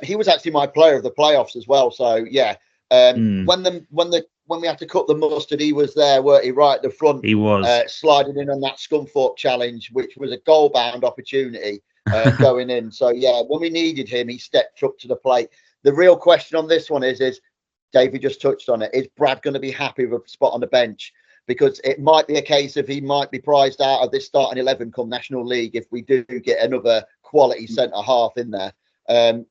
He was actually my player of the playoffs as well. So yeah, when we had to cut the mustard, he was there, weren't he? Right at the front.
He was
sliding in on that Scunthorpe challenge, which was a goal-bound opportunity going in. So yeah, when we needed him, he stepped up to the plate. The real question on this one is David just touched on it. Is Brad going to be happy with a spot on the bench? Because it might be a case of he might be prized out of this starting 11 come National League if we do get another quality centre half in there.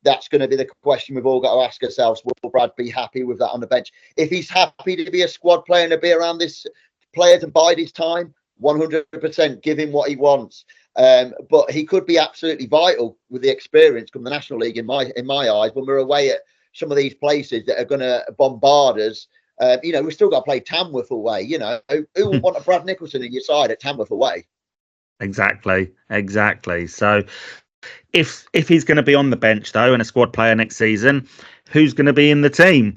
That's going to be the question we've all got to ask ourselves. Will Brad be happy with that on the bench? If he's happy to be a squad player and to be around this player to bide his time, 100% give him what he wants. But he could be absolutely vital with the experience from the National League in my eyes when we're away at some of these places that are going to bombard us. We've still got to play Tamworth away. Who would want a Brad Nicholson in your side at Tamworth away?
Exactly. So if he's going to be on the bench though and a squad player next season, who's going to be in the team?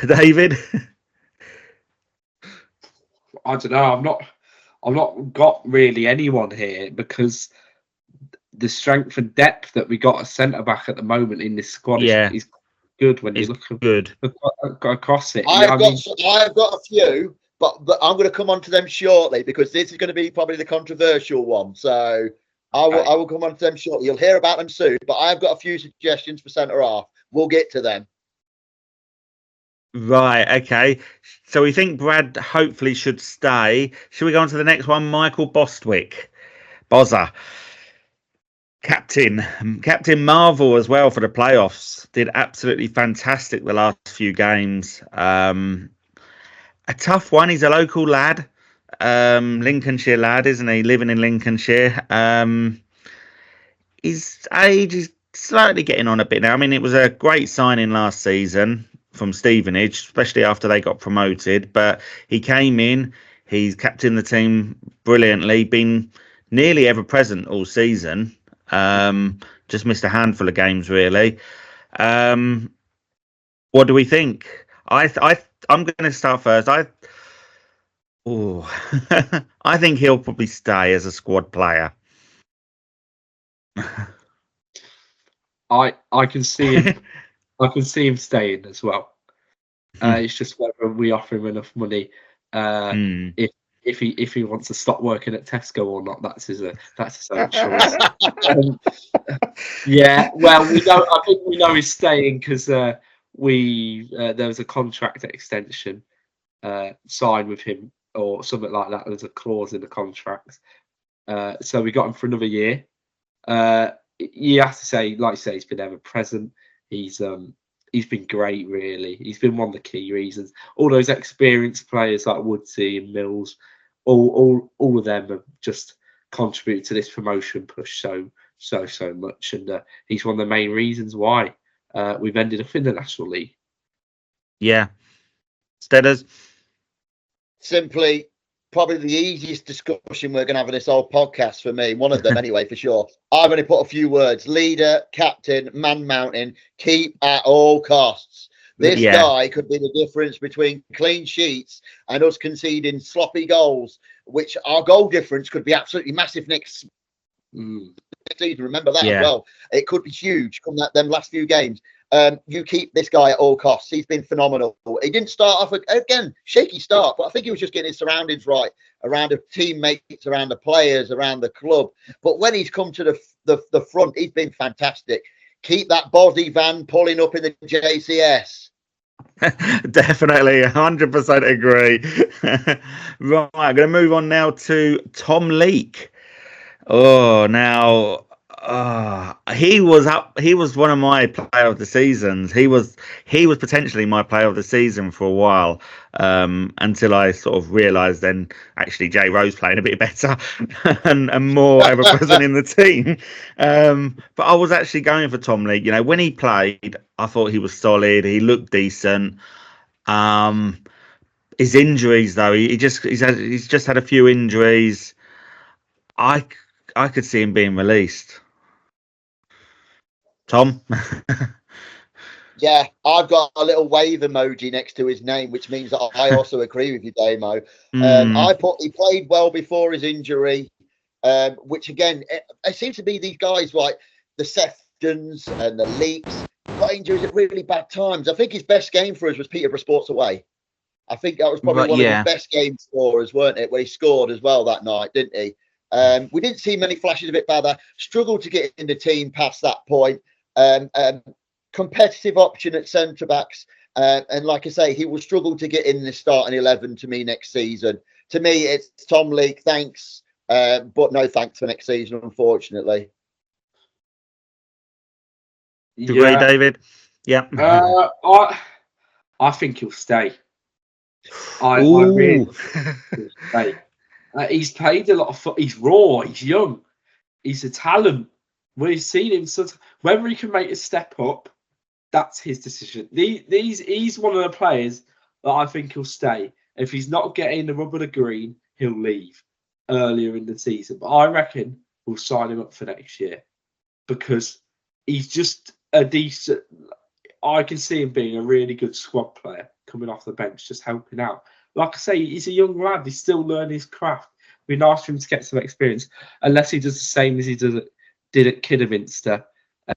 David?
I don't know. I've not got really anyone here because the strength and depth that we got at centre back at the moment in this squad is good when you look across it.
I've got a few, but I'm going to come on to them shortly because this is going to be probably the controversial one. So I will come on to them shortly. You'll hear about them soon, but I've got a few suggestions for centre half. We'll get to them.
Right, okay. So we think Brad hopefully should stay. Should we go on to the next one? Michael Bostwick. Bozza. Captain Marvel as well for the playoffs. Did absolutely fantastic the last few games. A tough one. He's a local lad. Lincolnshire lad, isn't he? Living in Lincolnshire. His age is slightly getting on a bit now. I mean, it was a great signing last season from Stevenage, especially after they got promoted. But he came in, he's captained the team brilliantly, been nearly ever present all season. Just missed a handful of games, really. What do we think? I'm going to start first. I think he'll probably stay as a squad player.
I can see him. I can see him staying as well. It's just whether we offer him enough money. If he wants to stop working at Tesco or not, that's his own choice. Yeah, well, I think we know he's staying because there was a contract extension signed with him or something like that. There was a clause in the contract, so we got him for another year. You have to say, like you say, he's been ever present. He's been great, really. He's been one of the key reasons. All those experienced players like Woodsy and Mills, all of them have just contributed to this promotion push so much, and he's one of the main reasons why we've ended up in the National League.
Yeah. Steaders?
Simply, probably the easiest discussion we're going to have in this whole podcast for me. One of them, anyway, for sure. I've only put a few words: leader, captain, man mountain, keep at all costs. This guy could be the difference between clean sheets and us conceding sloppy goals, which our goal difference could be absolutely massive next season. Remember that as well. It could be huge come them last few games. You keep this guy at all costs. He's been phenomenal. He didn't start off again, shaky start, but I think he was just getting his surroundings right, around the teammates, around the players, around the club. But when he's come to the front, he's been fantastic. Keep that body van pulling up in the JCS.
Definitely, 100% agree. Right, I'm going to move on now to Tom Leake. Oh, now he was one of my player of the seasons. He was potentially my player of the season for a while, until I sort of realised then actually Jay Rose playing a bit better and more ever present in the team. But I was actually going for Tom Leake. You know, when he played, I thought he was solid. He looked decent. His injuries though, he's just had a few injuries. I could see him being released. Tom?
Yeah, I've got a little wave emoji next to his name, which means that I also agree with you, Damo. He played well before his injury, which again, it seems to be these guys like the Seftons and the Leaks got injuries at really bad times. I think his best game for us was Peterborough Sports away. I think that was probably one of his best game scorers, weren't it? Where he scored as well that night, didn't he? We didn't see many flashes of it better. Struggled to get in the team past that point. Competitive option at centre backs, and like I say, he will struggle to get in the starting 11 to me next season. To me, it's Tom Leake. Thanks, but no thanks for next season, unfortunately.
Do you agree, David? Yeah.
I think he'll stay. I really think he'll stay. He's played a lot of foot. He's raw. He's young. He's a talent. We've seen him. Whether he can make a step up, that's his decision. He's one of the players that I think he'll stay. If he's not getting the rub of the green, he'll leave earlier in the season. But I reckon we'll sign him up for next year because he's just a decent. I can see him being a really good squad player coming off the bench, just helping out. Like I say, he's a young lad. He's still learning his craft. It'd be nice for him to get some experience, unless he does the same as he did at Kidderminster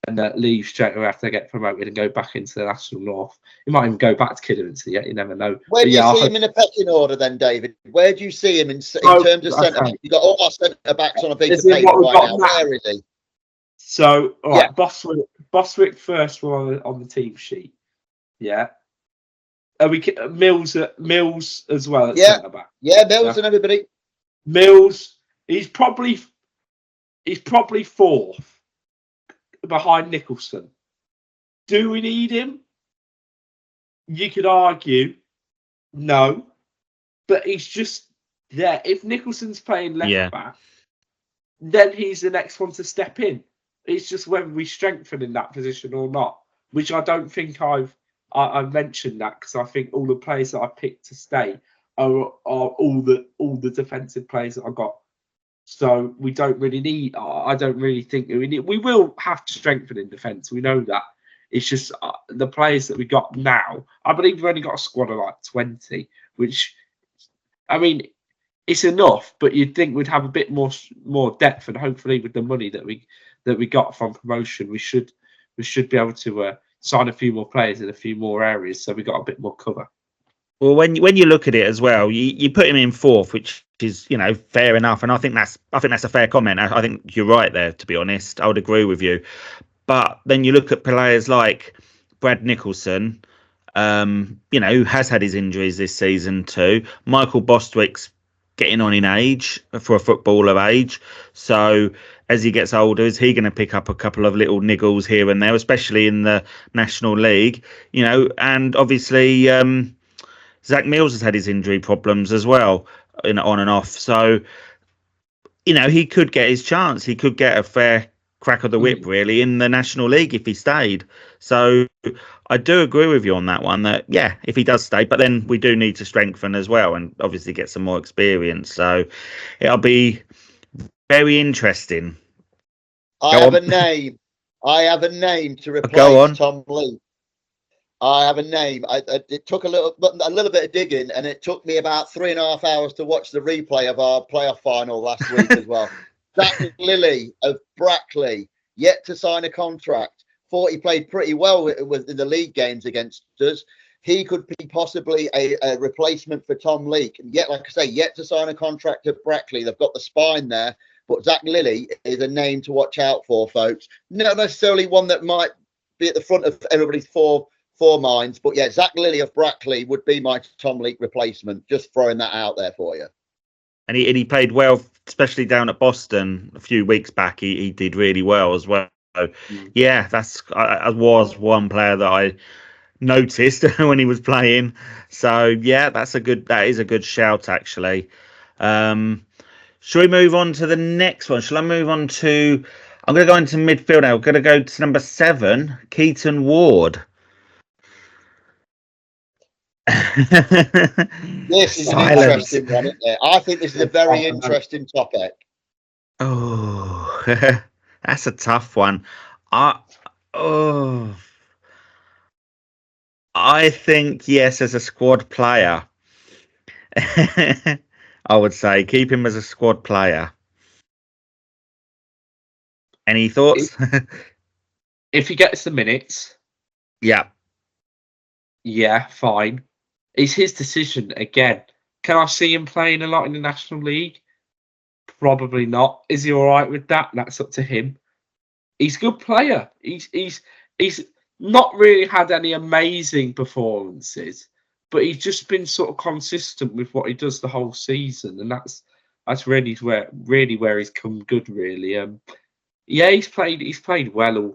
and leave straight away after they get promoted and go back into the National North. He might even go back to Kidderminster yet. You never know.
Where do you see him in a pecking order then, David? Where do you see him in terms of centre backs? You've got all our centre backs on a piece of paper right now. Where is he?
So, all right, Boswick first one on the team sheet. Yeah. Are we Mills as well at centre back?
Yeah, Mills and everybody.
Mills, he's probably fourth behind Nicholson. Do we need him? You could argue no, but he's just there. If Nicholson's playing left back, then he's the next one to step in. It's just whether we strengthen in that position or not, which I don't think I've mentioned that because I think all the players that I picked to stay are all the defensive players that I got. So we don't really need. I don't really think we need. We will have to strengthen in defence. We know that. It's just the players that we got now. I believe we've only got a squad of like 20, which, I mean, it's enough. But you'd think we'd have a bit more depth, and hopefully with the money that we got from promotion, we should be able to sign a few more players in a few more areas, so we got a bit more cover.
Well, when you look at it as well, you put him in fourth, which is fair enough, and I think that's a fair comment. I think you're right there. To be honest, I would agree with you. But then you look at players like Brad Nicholson, who has had his injuries this season too. Michael Bostwick's getting on in age for a footballer age. So as he gets older, is he going to pick up a couple of little niggles here and there, especially in the National League? And obviously Zach Mills has had his injury problems as well, on and off. So, he could get his chance. He could get a fair crack of the whip, really, in the National League if he stayed. So I do agree with you on that one, that, yeah, if he does stay, but then we do need to strengthen as well and obviously get some more experience. So it'll be very interesting.
I have a name to replace Tom Leak. I have a name. It took a little bit of digging, and it took me about 3.5 hours to watch the replay of our playoff final last week as well. Zach Lilly of Brackley, yet to sign a contract. Thought he played pretty well in the league games against us. He could be possibly a replacement for Tom Leak. And yet, like I say, yet to sign a contract at Brackley. They've got the spine there. But Zach Lilly is a name to watch out for, folks. Not necessarily one that might be at the front of everybody's four minds. But yeah, Zach Lilly of Brackley would be my Tom Leak replacement. Just throwing that out there for you.
And he played well, especially down at Boston a few weeks back. He did really well as well. So, yeah, I was one player that I noticed when he was playing. So yeah, that is a good shout, actually. Shall we move on to the next one? Shall I move on to? I'm going to go into midfield now. I'm going to go to number 7, Keaton Ward.
This is an interesting one, isn't it? I think this is a very interesting topic.
Oh, that's a tough one. I think, yes, as a squad player, I would say keep him as a squad player. Any thoughts?
If he gets the minutes,
yeah,
fine. It's his decision again. Can I see him playing a lot in the National League? Probably not. Is he all right with that? That's up to him. He's a good player. He's not really had any amazing performances, but he's just been sort of consistent with what he does the whole season, and that's really where he's come good, really. Yeah, he's played well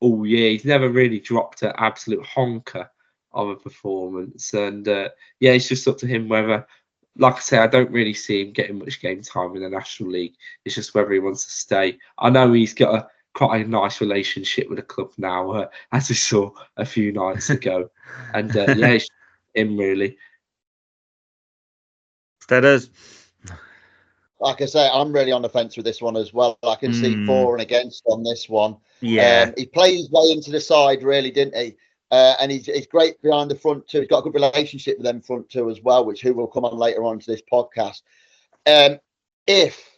all year. He's never really dropped an absolute honker of a performance, and yeah, it's just up to him whether, like I say, I don't really see him getting much game time in the National League. It's just whether he wants to stay. I know he's got quite a nice relationship with the club now, as we saw a few nights ago, and yeah, it's him really.
Steaders.
Like I say, I'm really on the fence with this one as well. I can see for and against on this one.
Yeah,
he played his way into the side, really, didn't he? And he's great behind the front two. He's got a good relationship with them front two as well, who will come on later on to this podcast. If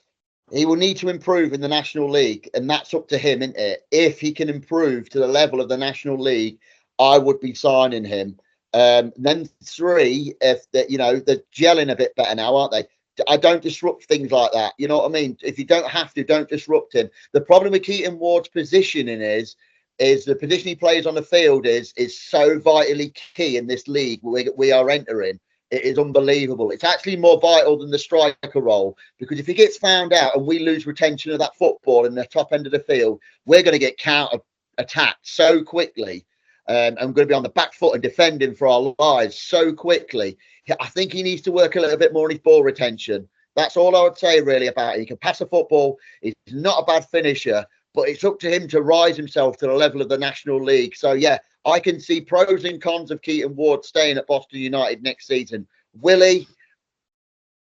he will need to improve in the National League, and that's up to him, isn't it? If he can improve to the level of the National League, I would be signing him. Then 3, if they're gelling a bit better now, aren't they? I don't disrupt things like that. You know what I mean? If you don't have to, don't disrupt him. The problem with Keaton Ward's positioning is the position he plays on the field is so vitally key in this league we are entering. It is unbelievable. It's actually more vital than the striker role, because if he gets found out and we lose retention of that football in the top end of the field, we're going to get counter-attacked so quickly. And we're going to be on the back foot and defending for our lives so quickly. I think he needs to work a little bit more on his ball retention. That's all I would say really about it. He can pass a football. He's not a bad finisher, but it's up to him to rise himself to the level of the National League. So, yeah, I can see pros and cons of Keaton Ward staying at Boston United next season. Will he?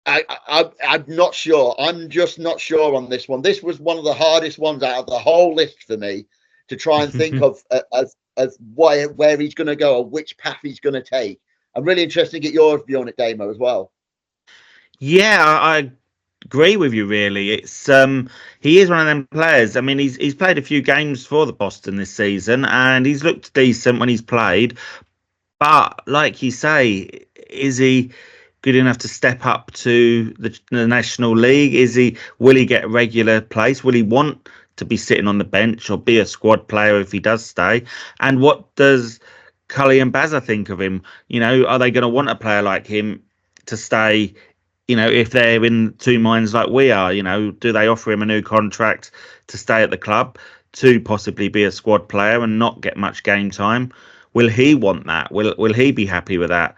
I'm not sure. I'm just not sure on this one. This was one of the hardest ones out of the whole list for me to try and think of where he's going to go or which path he's going to take. I'm really interested to get your view on it, Damo, as well.
Yeah, I agree with you. Really, it's he is one of them players. I mean, he's played a few games for the Boston this season, and he's looked decent when he's played. But like you say, is he good enough to step up to the National League? Will he get a regular place? Will he want to be sitting on the bench or be a squad player if he does stay? And what does Cully and Bazza think of him? You know, are they going to want a player like him to stay? You know, if they're in two minds like we are, you know, do they offer him a new contract to stay at the club, to possibly be a squad player and not get much game time? Will he want that? Will he be happy with that?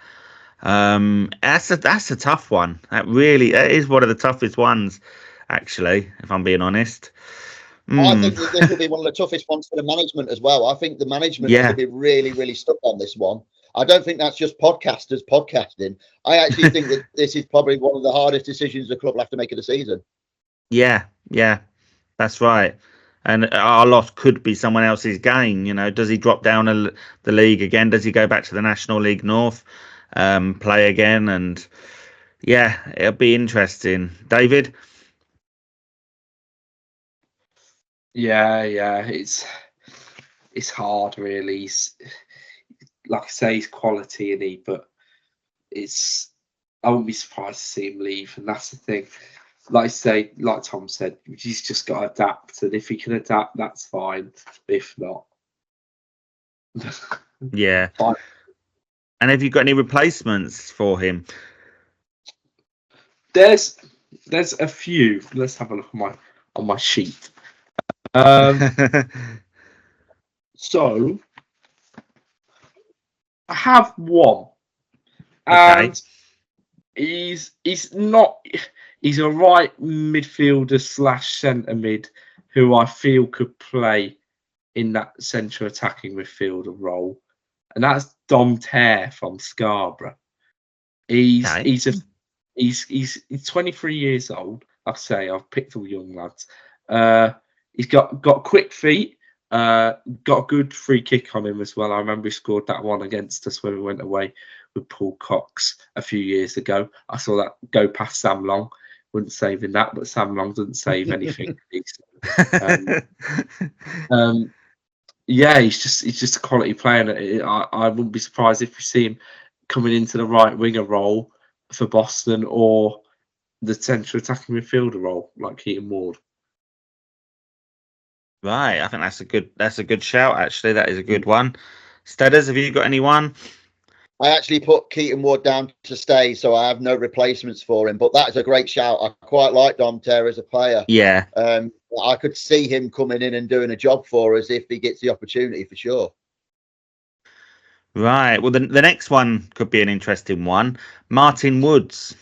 That's a tough one. That is one of the toughest ones, actually, if I'm being honest.
I think that this will be one of the toughest ones for the management as well. I think the management is going to be really, really stuck on this one. I don't think that's just podcasters podcasting. I actually think that this is probably one of the hardest decisions the club will have to make of the season.
Yeah, that's right. And our loss could be someone else's gain. You know, does he drop down the league again? Does he go back to the National League North, play again? And yeah, it'll be interesting. David?
Yeah, it's hard, really. Like I say, he's quality, isn't he? But I wouldn't be surprised to see him leave, and that's the thing. Like I say, like Tom said, he's just got to adapt, and if he can adapt, that's fine. If not,
yeah.
Fine.
And have you got any replacements for him?
There's a few. Let's have a look on my sheet. So I have one, and he's a right midfielder / centre mid who I feel could play in that central attacking midfielder role, and that's Dom Terre from Scarborough. He's 23 years old. Like I say, I've picked all young lads. He's got quick feet. Got a good free kick on him as well. I remember he scored that one against us when we went away with Paul Cox a few years ago. I saw that go past Sam Long. Wouldn't save in that, but Sam Long doesn't save anything. Yeah, he's just a quality player. And I wouldn't be surprised if we see him coming into the right winger role for Boston or the central attacking midfielder role like Keaton Ward.
Right, I think that's a good shout. Actually, that is a good one. Stedders, have you got anyone?
I actually put Keaton Ward down to stay, so I have no replacements for him. But that is a great shout. I quite like Dom Terre as a player.
Yeah.
I could see him coming in and doing a job for us if he gets the opportunity, for sure.
Right. Well, the next one could be an interesting one. Martin Woods.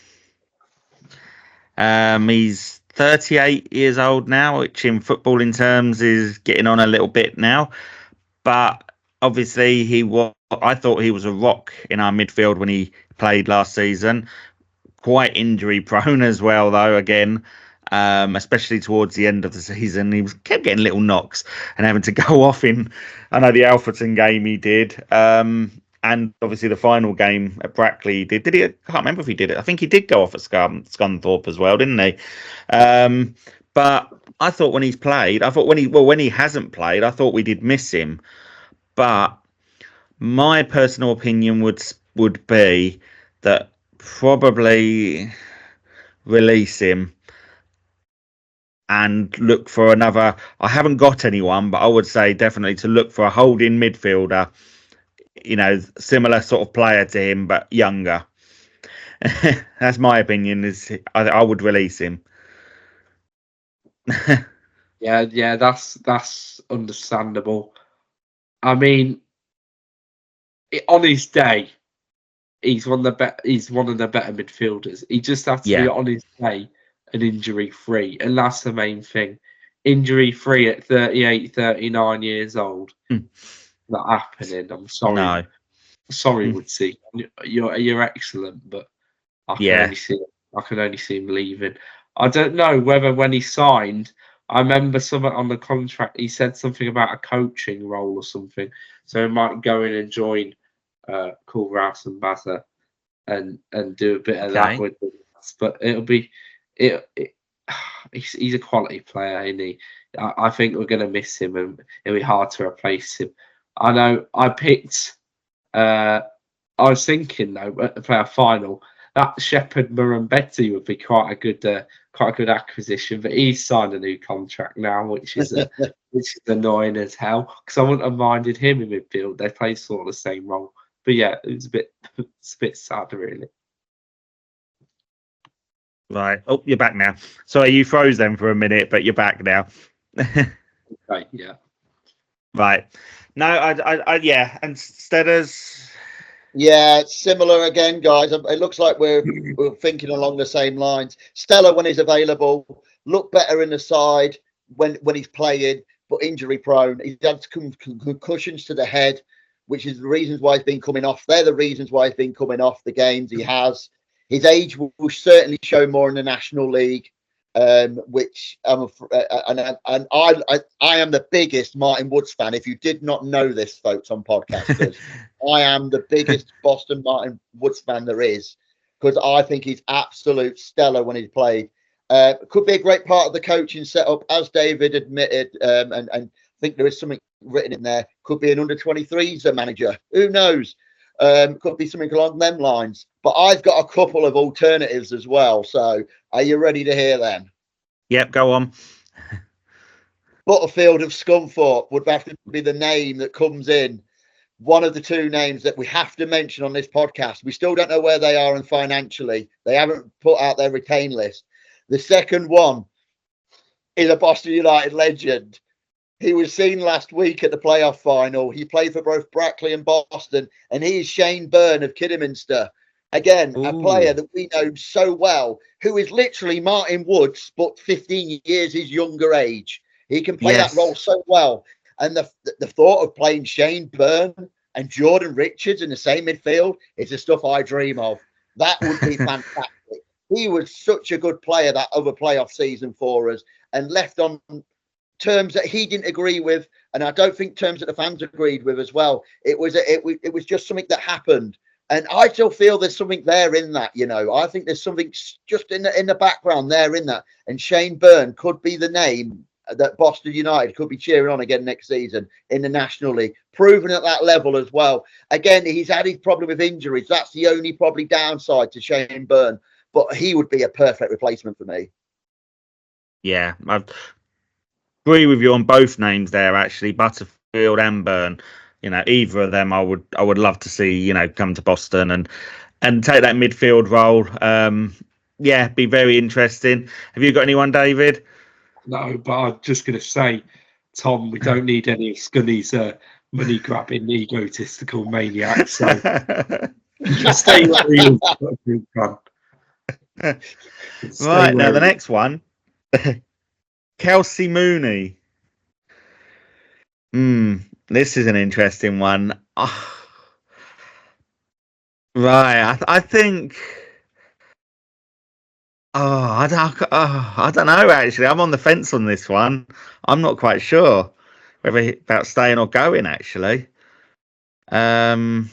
He's 38 years old now, which in footballing terms is getting on a little bit now. But obviously, I thought he was a rock in our midfield when he played last season. Quite injury prone as well, though, again, especially towards the end of the season. He kept getting little knocks and having to go off in, I know, the Alfreton game he did. And obviously the final game at Brackley he did. Did he? I can't remember if he did it. I think he did go off at Scunthorpe as well, didn't he? But I thought when he's played, when he hasn't played, I thought we did miss him. But my personal opinion would be that probably release him and look for another. I haven't got anyone, but I would say definitely to look for a holding midfielder. You know, similar sort of player to him, but younger. That's my opinion. I would release him.
Yeah, that's understandable. I mean, on his day, he's one of the better midfielders. He just has to be on his day and injury free, and that's the main thing. Injury free at 38, 39 years old. Not happening. I'm sorry.
No.
Sorry, Woodsy. You're excellent, but I can only see him leaving. I don't know whether when he signed, I remember something on the contract. He said something about a coaching role or something, so he might go in and join Cool Rouse and Bazza and do a bit of that with them. But he's a quality player, isn't he? I think we're going to miss him, and it'll be hard to replace him. I know I picked. I was thinking though, at the player final, that Shepherd Murrumbeti would be quite a good quite a good acquisition. But he's signed a new contract now, which is annoying as hell. Because I wouldn't have minded him in midfield. They play sort of the same role. But yeah, it's a bit sad, really.
Right. Oh, you're back now. Sorry, you froze then for a minute, but you're back now.
Right. Yeah.
Right. No, I yeah. And Steaders.
Yeah, it's similar again, guys. It looks like we're thinking along the same lines. Stella, when he's available, look better in the side when he's playing, but injury prone. He's had concussions to the head, which is the reasons why he's been coming off. They're the reasons why he's been coming off the games he has. His age will certainly show more in the National League, which I am the biggest Martin Woods fan. If you did not know this, folks, on podcasters, I am the biggest Boston Martin Woods fan there is, because I think he's absolute stellar when he's played. Could be a great part of the coaching setup, as David admitted, and I think there is something written in there. Could be an under-23s manager. Who knows? Could be something along them lines. But I've got a couple of alternatives as well. So are you ready to hear them?
Yep, go on.
Butterfield of Scunthorpe would have to be the name that comes in. One of the two names that we have to mention on this podcast. We still don't know where they are and financially. They haven't put out their retain list. The second one is a Boston United legend. He was seen last week at the playoff final. He played for both Brackley and Boston, and he is Shane Byrne of Kidderminster. Again, a player that we know so well, who is literally Martin Woods, but 15 years his younger age. He can play that role so well. And the thought of playing Shane Byrne and Jordan Richards in the same midfield is the stuff I dream of. That would be fantastic. He was such a good player that other playoff season for us, and left on terms that he didn't agree with, and I don't think terms that the fans agreed with as well. It was just something that happened, and I still feel there's something there in that. I think there's something just in the background there in that, and Shane Byrne could be the name that Boston United could be cheering on again next season in the National League, proven at that level as well. Again, he's had his problem with injuries. That's the only probably downside to Shane Byrne, but he would be a perfect replacement for me.
Yeah, I agree with you on both names there, actually, Butterfield and Byrne. Either of them I would love to see, come to Boston and take that midfield role. Yeah, be very interesting. Have you got anyone, David?
No, but I'm just going to say, Tom, we don't need any Scully's money-grabbing, egotistical maniacs. So just stay where he is.
Right, now the next one. Kelsey Mooney. This is an interesting one. Right, I think. I don't know. Actually, I'm on the fence on this one. I'm not quite sure whether about staying or going. Actually, I'm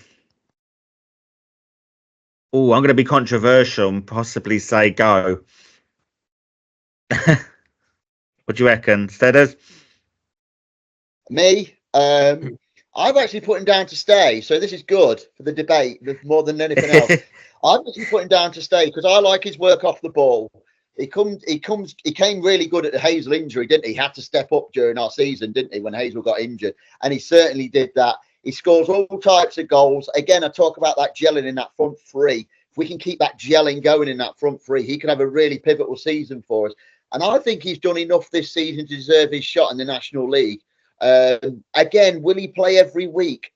going to be controversial and possibly say go. What do you reckon, Steaders?
Me, I've actually put him down to stay, so this is good for the debate more than anything else. I've actually put him down to stay because I like his work off the ball. He came really good at the Hazel injury, didn't he? He had to step up during our season, didn't he, when Hazel got injured? And he certainly did that. He scores all types of goals. Again, I talk about that gelling in that front three. If we can keep that gelling going in that front three, he could have a really pivotal season for us. And I think he's done enough this season to deserve his shot in the National League. Again, will he play every week?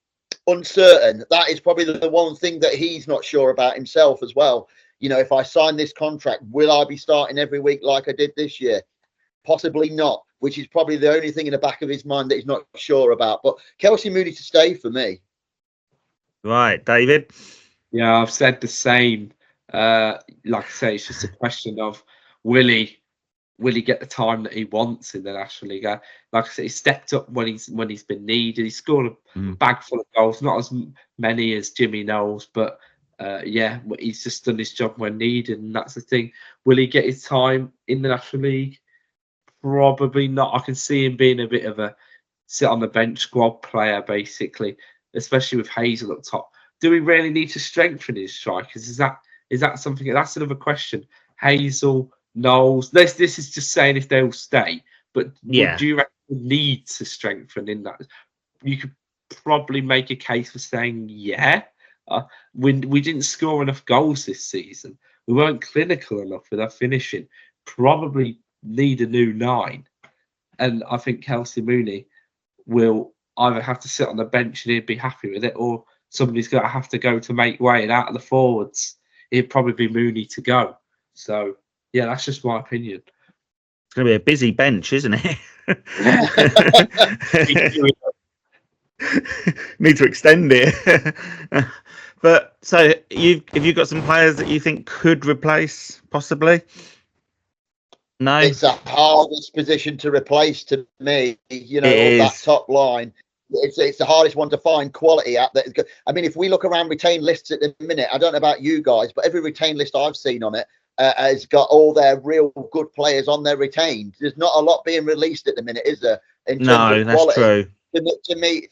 Uncertain. That is probably the one thing that he's not sure about himself as well. If I sign this contract, will I be starting every week like I did this year? Possibly not, which is probably the only thing in the back of his mind that he's not sure about. But Kelsey Mooney to stay for me.
Right, David?
Yeah, I've said the same. Like I say, it's just a question of will he get the time that he wants in the National League? Like I said, he stepped up when he's been needed. He scored a bag full of goals, not as many as Jimmy Knowles, but he's just done his job when needed, and that's the thing. Will he get his time in the National League? Probably not. I can see him being a bit of a sit on the bench squad player, basically, especially with Hazel up top. Do we really need to strengthen his strikers? Is that something? That's another question. Hazel, Knowles. This is just saying if they'll stay. But
Yeah.
do you reckon we need to strengthen in that? You could probably make a case for saying, yeah. We didn't score enough goals this season. We weren't clinical enough with our finishing. Probably need a new 9. And I think Kelsey Mooney will either have to sit on the bench and he'd be happy with it, or somebody's going to have to go to make way. And out of the forwards, it'd probably be Mooney to go. So, yeah, that's just my opinion.
It's going to be a busy bench, isn't it? Need to extend it. But so have you got some players that you think could replace possibly? No,
it's the hardest position to replace to me. You know, that top line. It's the hardest one to find quality at. That I mean, if we look around retained lists at the minute, I don't know about you guys, but every retained list I've seen on it has got all their real good players on their retained. There's not a lot being released at the minute, is there? In terms of
that's
quality.
true.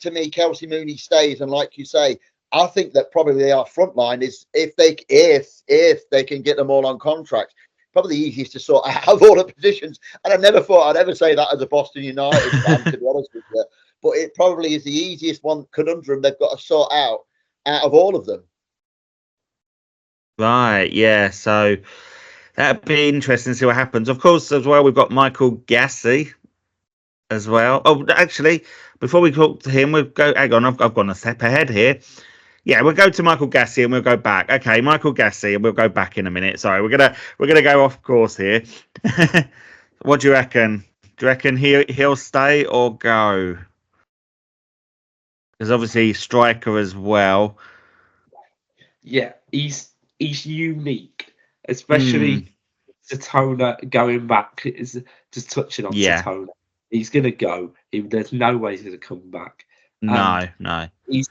To me, Kelsey Mooney stays, and like you say, I think that probably our front line is if they can get them all on contract, probably the easiest to sort out of all the positions. And I never thought I'd ever say that as a Boston United fan, to be honest with you. But it probably is the easiest one conundrum they've got to sort out of all of them.
Right, yeah. So that'd be interesting to see what happens. Of course, as well, we've got Michael Gassi as well. Oh, actually, before we talk to him, we'll go. Hang on, I've gone a step ahead here. Yeah, we'll go to Michael Gassi and we'll go back. Okay, Michael Gassi, and we'll go back in a minute. Sorry, we're gonna go off course here. What do you reckon? Do you reckon he'll stay or go? There's obviously striker as well.
Yeah, he's unique, especially Satona going back. Is just touching on Satona. He's gonna go. There's no way he's gonna come back.
No.
He's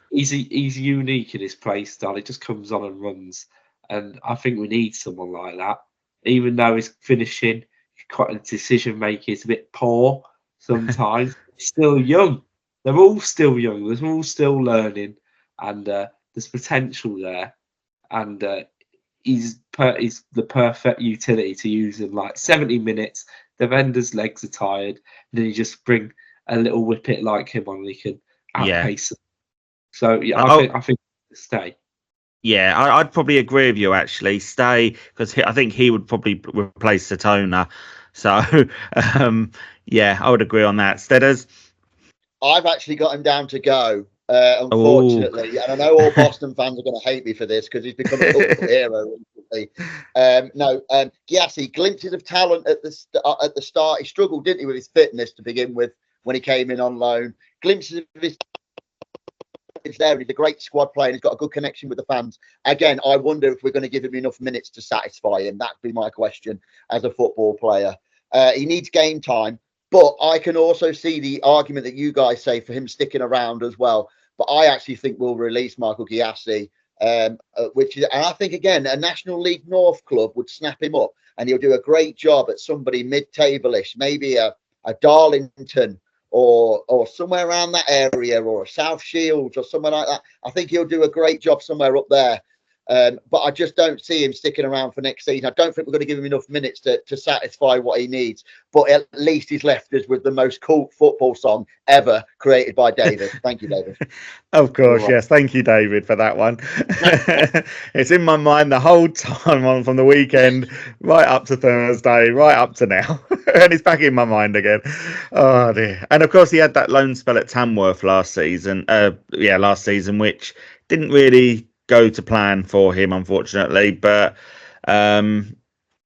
unique in his play style. It just comes on and runs, and I think we need someone like that. Even though his finishing, quite a decision making, is a bit poor sometimes. He's still young. They're all still young. They're all still learning, and there's potential there. And he's the perfect utility to use in like 70 minutes. The vendor's legs are tired, and then you just bring a little whippet like him on, and he can outpace them. So yeah, I think stay.
Yeah, I'd probably agree with you actually. Stay, because I think he would probably replace Satona. So yeah, I would agree on that. Steaders?
I've actually got him down to go, unfortunately. And I know all Boston fans are going to hate me for this because he's become a cult hero recently. Giassi, glimpses of talent at the start. He struggled, didn't he, with his fitness to begin with when he came in on loan. Glimpses of his there, and he's a great squad player and he's got a good connection with the fans. Again, I wonder if we're going to give him enough minutes to satisfy him. That'd be my question as a football player. He needs game time, but I can also see the argument that you guys say for him sticking around as well. But I actually think we'll release Michael Giassi, which is, and I think again, a National League North club would snap him up and he'll do a great job at somebody mid-table-ish, maybe a Darlington or somewhere around that area, or a South Shields or somewhere like that. I think he'll do a great job somewhere up there. But I just don't see him sticking around for next season. I don't think we're going to give him enough minutes to satisfy what he needs. But at least he's left us with the most cult football song ever created by David. Thank you, David.
Of course, yes. Thank you, David, for that one. It's in my mind the whole time on from the weekend right up to Thursday, right up to now. And it's back in my mind again. Oh, dear. And, of course, he had that loan spell at Tamworth last season, which didn't really go to plan for him, unfortunately. But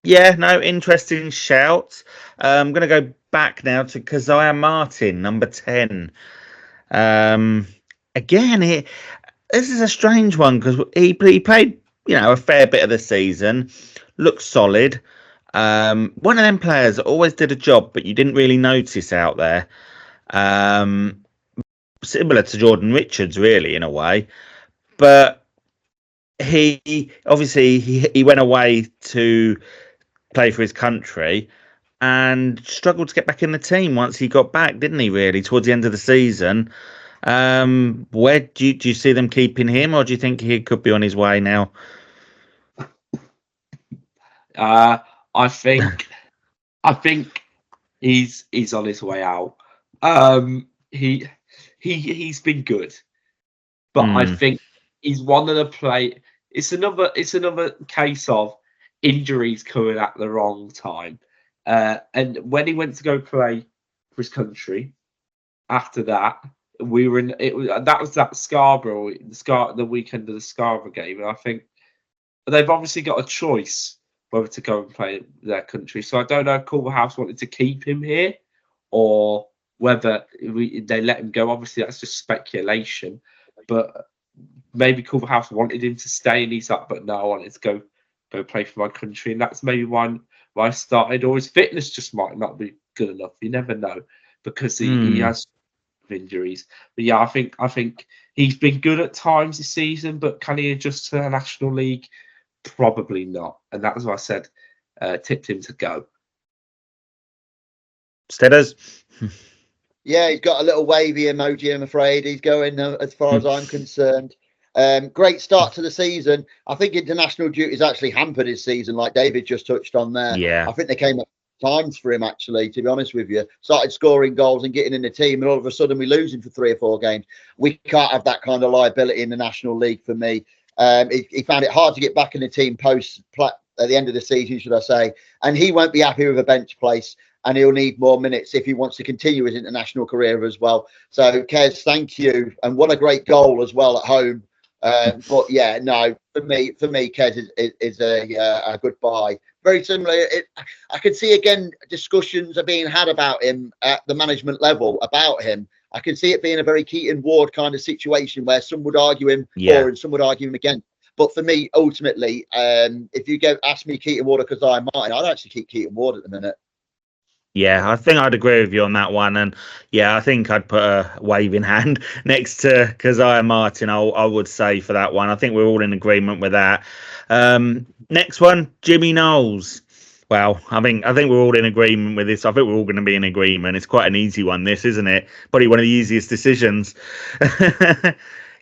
interesting shout. I'm going to go back now to Keziah Martin, number 10. Again, this is a strange one because he played, a fair bit of the season, looked solid. One of them players that always did a job, but you didn't really notice out there. Similar to Jordan Richards, really, in a way. But he obviously he went away to play for his country and struggled to get back in the team once he got back, didn't he, really, towards the end of the season. Where do you see them keeping him, or do you think he could be on his way now?
I think he's on his way out. He's been good, but I think he's one of the play. It's another case of injuries coming at the wrong time. And when he went to go play for his country, after that, we were in. That was Scarborough, the weekend of the Scarborough game, and I think they've obviously got a choice whether to go and play their country. So I don't know if Culverhouse wanted to keep him here or whether they let him go. Obviously, that's just speculation. But maybe Culverhouse wanted him to stay, and he's like, but no, I wanted to go play for my country. And that's maybe why I started. Or his fitness just might not be good enough. You never know, because he has injuries. But yeah, I think he's been good at times this season, but can he adjust to the National League? Probably not. And that was why I said tipped him to go.
Steaders?
Yeah, he's got a little wavy emoji, I'm afraid. He's going as far as I'm concerned. Great start to the season. I think international duties actually hampered his season, like David just touched on there.
Yeah.
I think they came at times for him, actually, to be honest with you. Started scoring goals and getting in the team, and all of a sudden we lose him for 3 or 4 games. We can't have that kind of liability in the National League for me. He found it hard to get back in the team at the end of the season, should I say. And he won't be happy with a bench place, and he'll need more minutes if he wants to continue his international career as well. So, Kez, thank you. And what a great goal as well at home. But yeah, no, for me, Kez is a goodbye. Very similar. I could see again discussions are being had about him at the management level about him. I can see it being a very Keaton Ward kind of situation where some would argue him for and some would argue him against. But for me, ultimately, if you ask me Keaton Ward or Keziah Martin, I'd actually keep Keaton Ward at the minute.
Yeah, I think I'd agree with you on that one. And yeah, I think I'd put a waving hand next to Keziah Martin, I would say, for that one. I think we're all in agreement with that. Next one, Jimmy Knowles. Well, I think we're all in agreement with this. I think we're all going to be in agreement. It's quite an easy one, this, isn't it? Probably one of the easiest decisions.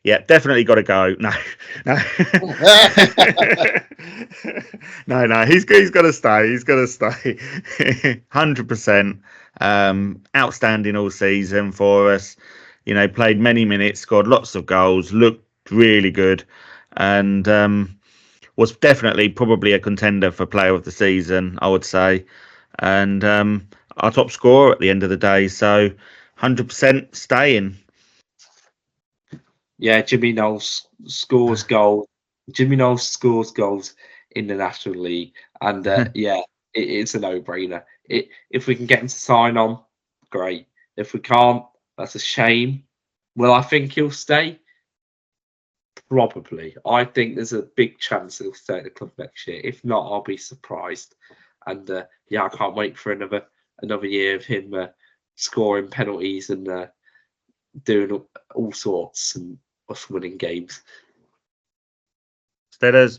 Yeah, definitely got to go. No. No. He's got to stay. He's got to stay. 100%. Outstanding all season for us. You know, played many minutes, scored lots of goals, looked really good, and was definitely probably a contender for player of the season, I would say, and our top scorer at the end of the day. So 100% staying.
Yeah, Jimmy Knowles scores goals. Jimmy Knowles scores goals in the National League, and it's a no-brainer. If we can get him to sign on, great. If we can't, that's a shame. Will I think he'll stay? Probably. I think there's a big chance he'll stay at the club next year. If not, I'll be surprised. And I can't wait for another year of him scoring penalties and doing all sorts and us winning games.
Steaders.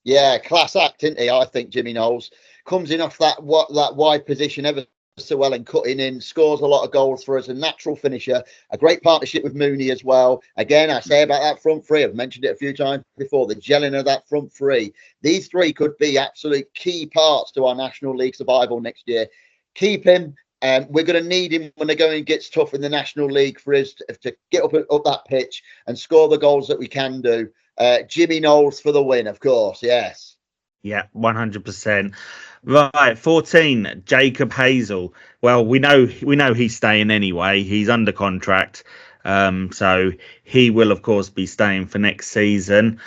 Yeah, class act, isn't he? I think Jimmy Knowles comes in off that wide position ever so well and cutting in, scores a lot of goals for us, a natural finisher, a great partnership with Mooney as well. Again, I say about that front three, I've mentioned it a few times before, the gelling of that front three. These three could be absolute key parts to our National League survival next year. Keep him. We're going to need him when the going gets tough in the National League for us to get up that pitch and score the goals that we can do. Jimmy Knowles for the win, of course. Yes.
Yeah, 100%. Right, 14, Jacob Hazel. Well, we know he's staying anyway. He's under contract, so he will, of course, be staying for next season.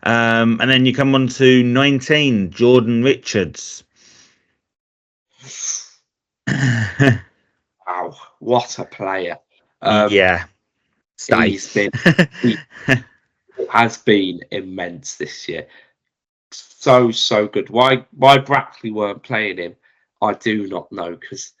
And then you come on to 19, Jordan Richards.
Wow, what a player!
Stay.
He has been immense this year. So good. Why Brackley weren't playing him, I do not know, because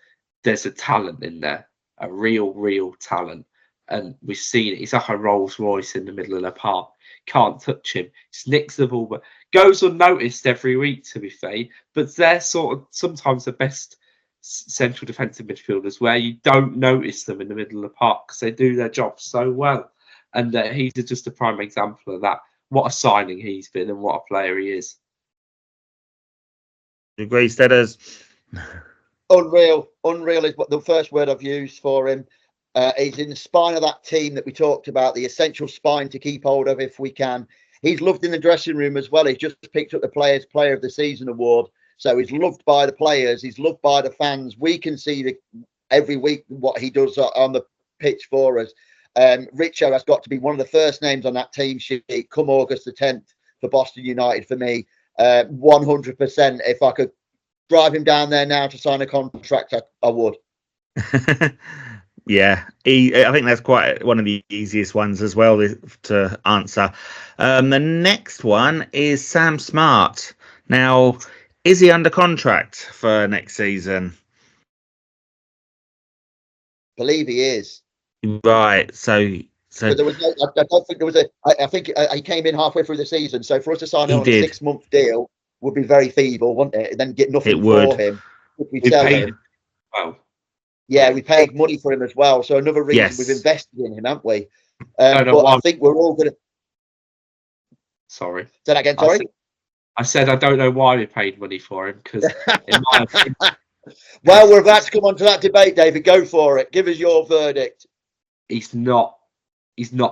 there's a talent in there, a real talent, and we've seen it. He's like a Rolls Royce in the middle of the park. Can't touch him. Snicks the ball, but goes unnoticed every week, to be fair. But they're sort of sometimes the best central defensive midfielders where you don't notice them in the middle of the park because they do their job so well. And he's just a prime example of that. What a signing he's been and what a player he is.
agree, Steaders?
Unreal is what the first word I've used for him. He's in the spine of that team that we talked about, the essential spine to keep hold of if we can. He's loved in the dressing room as well. He's just picked up the Players Player of the Season award. So he's loved by the players. He's loved by the fans. We can see every week what he does on the pitch for us. Richo has got to be one of the first names on that team sheet come August the 10th for Boston United for me. 100%. If I could drive him down there now to sign a contract, I would.
Yeah, I think that's quite one of the easiest ones as well to answer. The next one is Sam Smart. Now, is he under contract for next season?
Believe he is.
Right. So
there was no, I don't think there was I think he came in halfway through the season. So for us to sign him on a 6-month deal would be very feeble, wouldn't it? And then get nothing for him. We sell him.
Well.
Yeah, we paid money for him as well. So another reason we've invested in him, haven't we? But I think we're all going to.
Sorry.
Say that again. Sorry.
I said I don't know why we paid money for him because.
Well, we're about to come on to that debate, David. Go for it. Give us your verdict.
He's not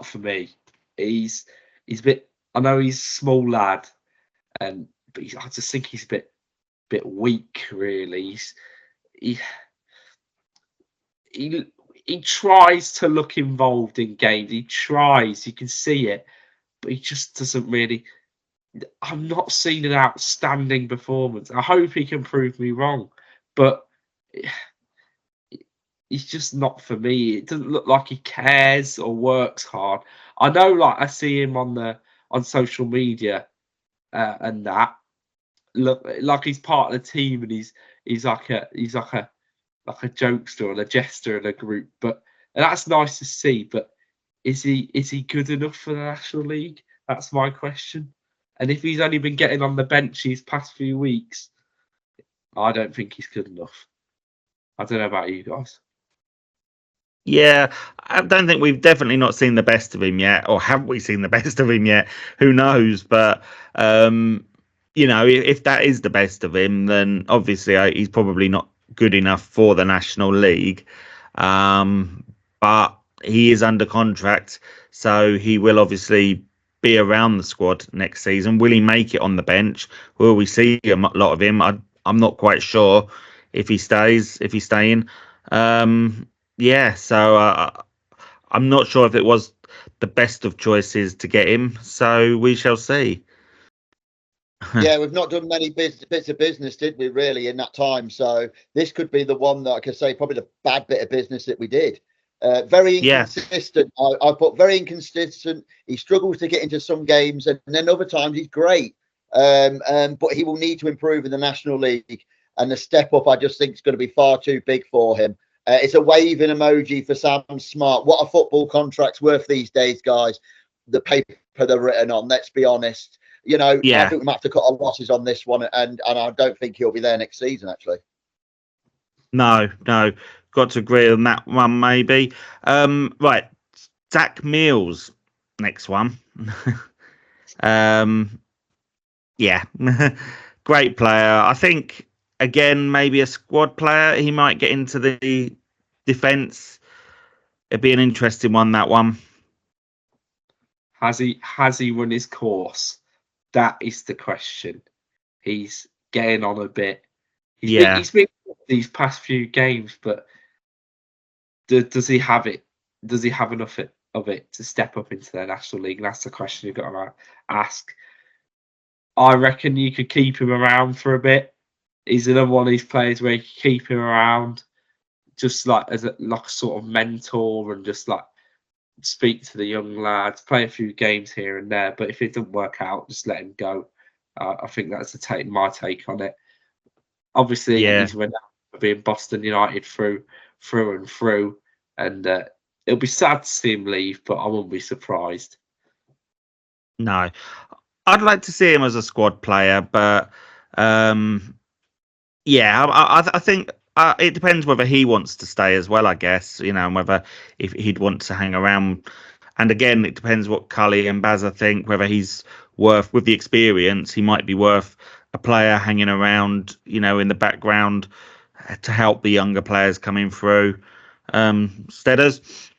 for me. He's a bit. I know he's a small lad, but I just think he's a bit weak. Really, he tries to look involved in games. He tries. You can see it, but he just doesn't really. I'm not seeing an outstanding performance. I hope he can prove me wrong, but he's just not for me. It doesn't look like he cares or works hard. I know, like I see him on social media and that look like he's part of the team, and he's like a jokester and a jester in a group. But and that's nice to see. But is he good enough for the National League? That's my question. And if he's only been getting on the bench these past few weeks, I don't think he's good enough. I don't know about you guys.
Yeah, I don't think we've definitely not seen the best of him yet, or have we seen the best of him yet? Who knows? But if that is the best of him, then obviously he's probably not good enough for the National League. But he is under contract, so he will obviously be around the squad next season. Will he make it on the bench? Will we see a lot of him? I'm not quite sure if he's staying. So I'm not sure if it was the best of choices to get him. So we shall see.
Yeah, we've not done many bits of business, did we, really, in that time? So this could be the one that I could say probably the bad bit of business that we did. Very inconsistent. I put very inconsistent. He struggles to get into some games, and then other times he's great. But he will need to improve in the National League, and the step up I just think is going to be far too big for him. It's a waving emoji for Sam Smart. What are football contracts worth these days, guys? The paper they're written on. Let's be honest. I think we might have to cut our losses on this one, and I don't think he'll be there next season. Actually,
no. Got to agree on that one, maybe. Right, Zach Mills, next one. Great player. I think, again, maybe a squad player. He might get into the defence. It'd be an interesting one, that one.
Has he run his course? That is the question. He's getting on a bit. He's been these past few games, but does he have it? Does he have enough of it to step up into the National League? And that's the question you've got to ask. I reckon you could keep him around for a bit. He's another one of these players where you can keep him around, just like as a sort of mentor, and just like speak to the young lads, play a few games here and there. But if it doesn't work out, just let him go. I think that's my take on it. Obviously, he's went out being Boston United through and through, and it'll be sad to see him leave, but I won't be surprised.
No, I'd like to see him as a squad player, but I think it depends whether he wants to stay as well, I guess, and whether if he'd want to hang around. And again, it depends what Cully and Bazza think, whether he's worth, with the experience, he might be worth a player hanging around, in the background to help the younger players coming through. Steaders?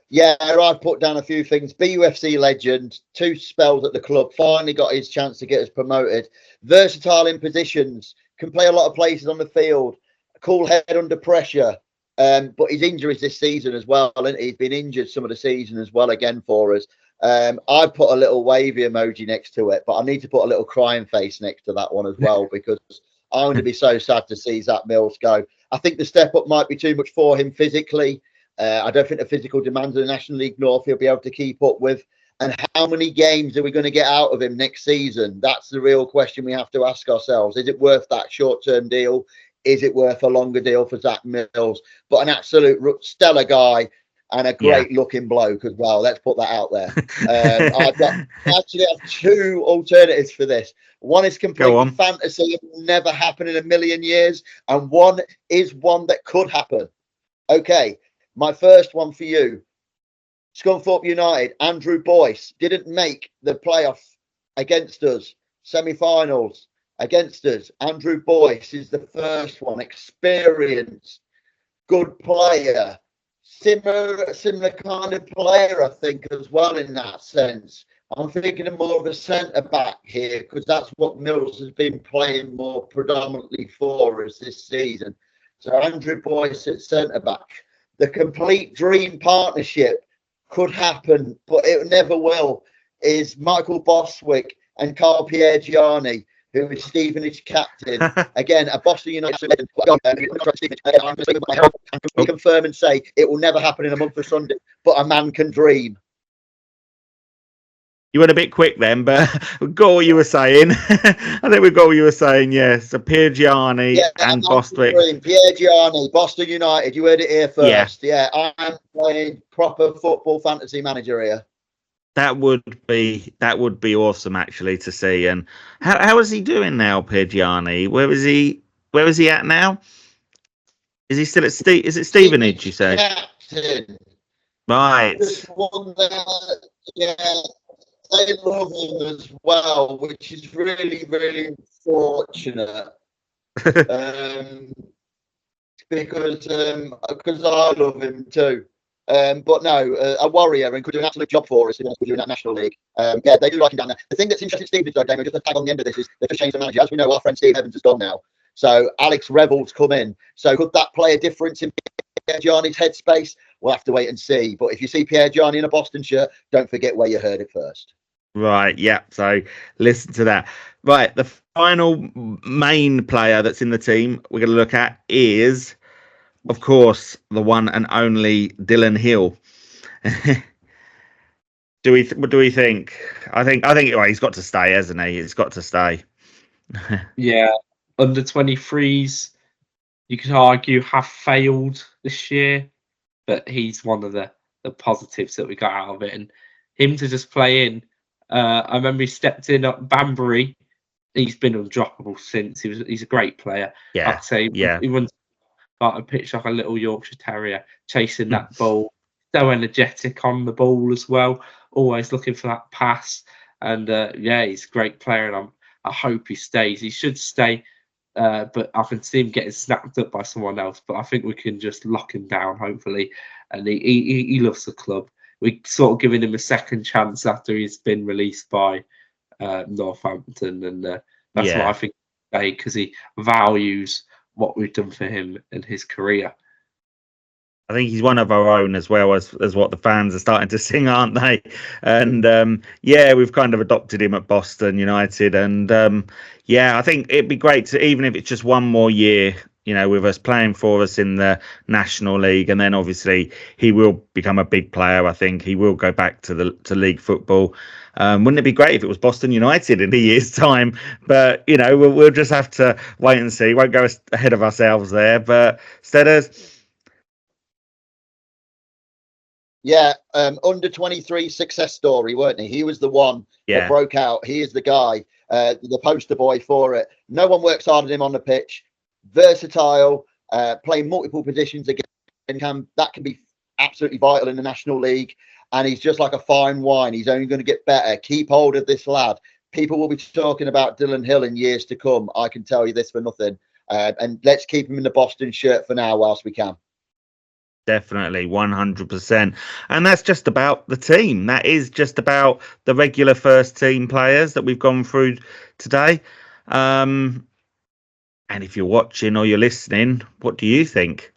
Yeah, I've put down a few things. BUFC legend, 2 spells at the club, finally got his chance to get us promoted. Versatile in positions, can play a lot of places on the field, cool head under pressure. But his injuries this season as well, and he's been injured some of the season as well again for us. I put a little wavy emoji next to it, but I need to put a little crying face next to that one as well, because I'm going to be so sad to see Zach Mills go. I think the step up might be too much for him physically. I don't think the physical demands of the National League North he'll be able to keep up with. And how many games are we going to get out of him next season? That's the real question we have to ask ourselves. Is it worth that short-term deal? Is it worth a longer deal for Zach Mills? But an absolute stellar guy and a great-looking bloke as well. Let's put that out there. I actually have 2 alternatives for this. One is completely fantasy, it will never happen in a million years, and one is one that could happen. Okay. My first one for you, Scunthorpe United, Andrew Boyce didn't make the playoff against us, semi-finals against us. Andrew Boyce is the first one, experienced, good player, similar kind of player, I think, as well in that sense. I'm thinking of more of a centre-back here, because that's what Mills has been playing more predominantly for us this season. So Andrew Boyce at centre-back. The complete dream partnership could happen, but it never will, is Michael Bostwick and Carl Piergiani, who is Stevenage captain. Again, a Boston United legend. I can confirm and say it will never happen in a month of Sunday, but a man can dream.
You went a bit quick then, but we've got what you were saying. I think we've got what you were saying, yes. So Piergiani and Bostwick.
Piergiani, Boston United. You heard it here first. Yeah, I'm playing proper football fantasy manager here.
That would be awesome actually to see. And how is he doing now, Piergiani? Where is he at now? Is he still at Stevenage, you say?
Captain.
Right.
Yeah. They love him as well, which is really, really fortunate. Because I love him too. But no, a warrior and could do an absolute job for us in that National League. Yeah, they do like him down there. The thing that's interesting, Steve, though, Damien, just a tag on the end of this, is they've just changed the manager. As we know, our friend Steve Evans has gone now. So Alex Revel's come in. So could that play a difference in Piergiani's headspace? We'll have to wait and see. But if you see Piergiani in a Boston shirt, don't forget where you heard it first.
Right, yeah. So listen to that. Right, the final main player that's in the team we're going to look at is, of course, the one and only Dylan Hill. What do we think? I think well, he's got to stay, hasn't he? He's got to stay.
Yeah, under 23s, you could argue have failed this year, but he's one of the positives that we got out of it, and him to just play in. I remember he stepped in at Banbury. He's been undroppable since. He's a great player.
Yeah,
I'd say.
Yeah.
He runs like a pitch like a little Yorkshire Terrier, chasing that ball. So energetic on the ball as well. Always looking for that pass. And he's a great player, and I hope he stays. He should stay, but I can see him getting snapped up by someone else. But I think we can just lock him down, hopefully. And he loves the club. We're sort of giving him a second chance after he's been released by Northampton, and that's what I think, because he values what we've done for him in his career.
I think he's one of our own as well as what the fans are starting to sing, aren't they? And we've kind of adopted him at Boston United, and I think it'd be great to, even if it's just one more year, with us playing for us in the National League, and then obviously he will become a big player. I think he will go back to league football. Wouldn't it be great if it was Boston United in a year's time? But we'll just have to wait and see. Won't go ahead of ourselves there. But Steaders.
Yeah, under 23 success story, weren't he? He was the one that broke out. He is the guy, the poster boy for it. No one works harder than him on the pitch. Versatile, playing multiple positions again. That can be absolutely vital in the National League. And he's just like a fine wine. He's only going to get better. Keep hold of this lad. people will be talking about Dylan Hill in years to come. I can tell you this for nothing. And let's keep him in the Boston shirt for now whilst we can.
Definitely, 100%. And that's just about the team. That is just about the regular first team players that we've gone through today. And if you're watching or you're listening, what do you think?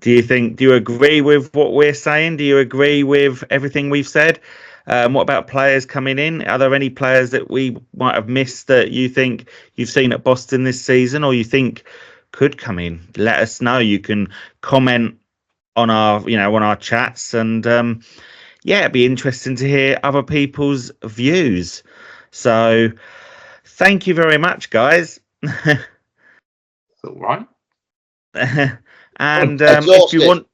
Do you agree with what we're saying? Do you agree with everything we've said? What about players coming in? Are there any players that we might have missed that you think you've seen at Boston this season or you think could come in? Let us know. You can comment on our chats, and it'd be interesting to hear other people's views. So thank you very much, guys.
All right.
And if you want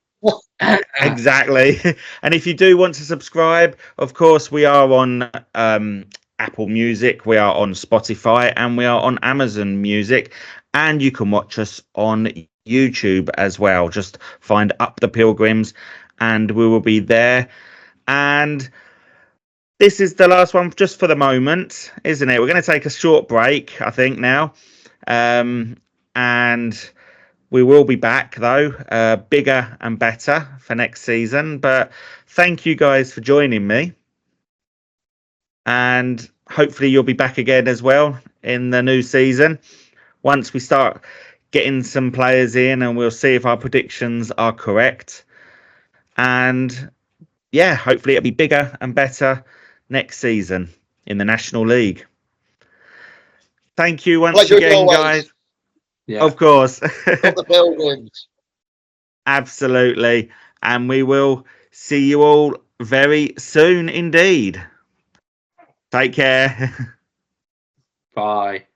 exactly, and if you do want to subscribe, of course we are on Apple Music, we are on Spotify, and we are on Amazon Music, and you can watch us on YouTube as well. Just find Up the Pilgrims and we will be there. And this is the last one just for the moment, isn't it? We're going to take a short break, I think, now. And we will be back, though, bigger and better for next season. But thank you guys for joining me. And hopefully you'll be back again as well in the new season once we start getting some players in, and we'll see if our predictions are correct. And hopefully it'll be bigger and better next season in the National League. Thank you once again, guys. Yeah. Of course.
The Pilgrims.
Absolutely. And we will see you all very soon indeed. Take care.
Bye.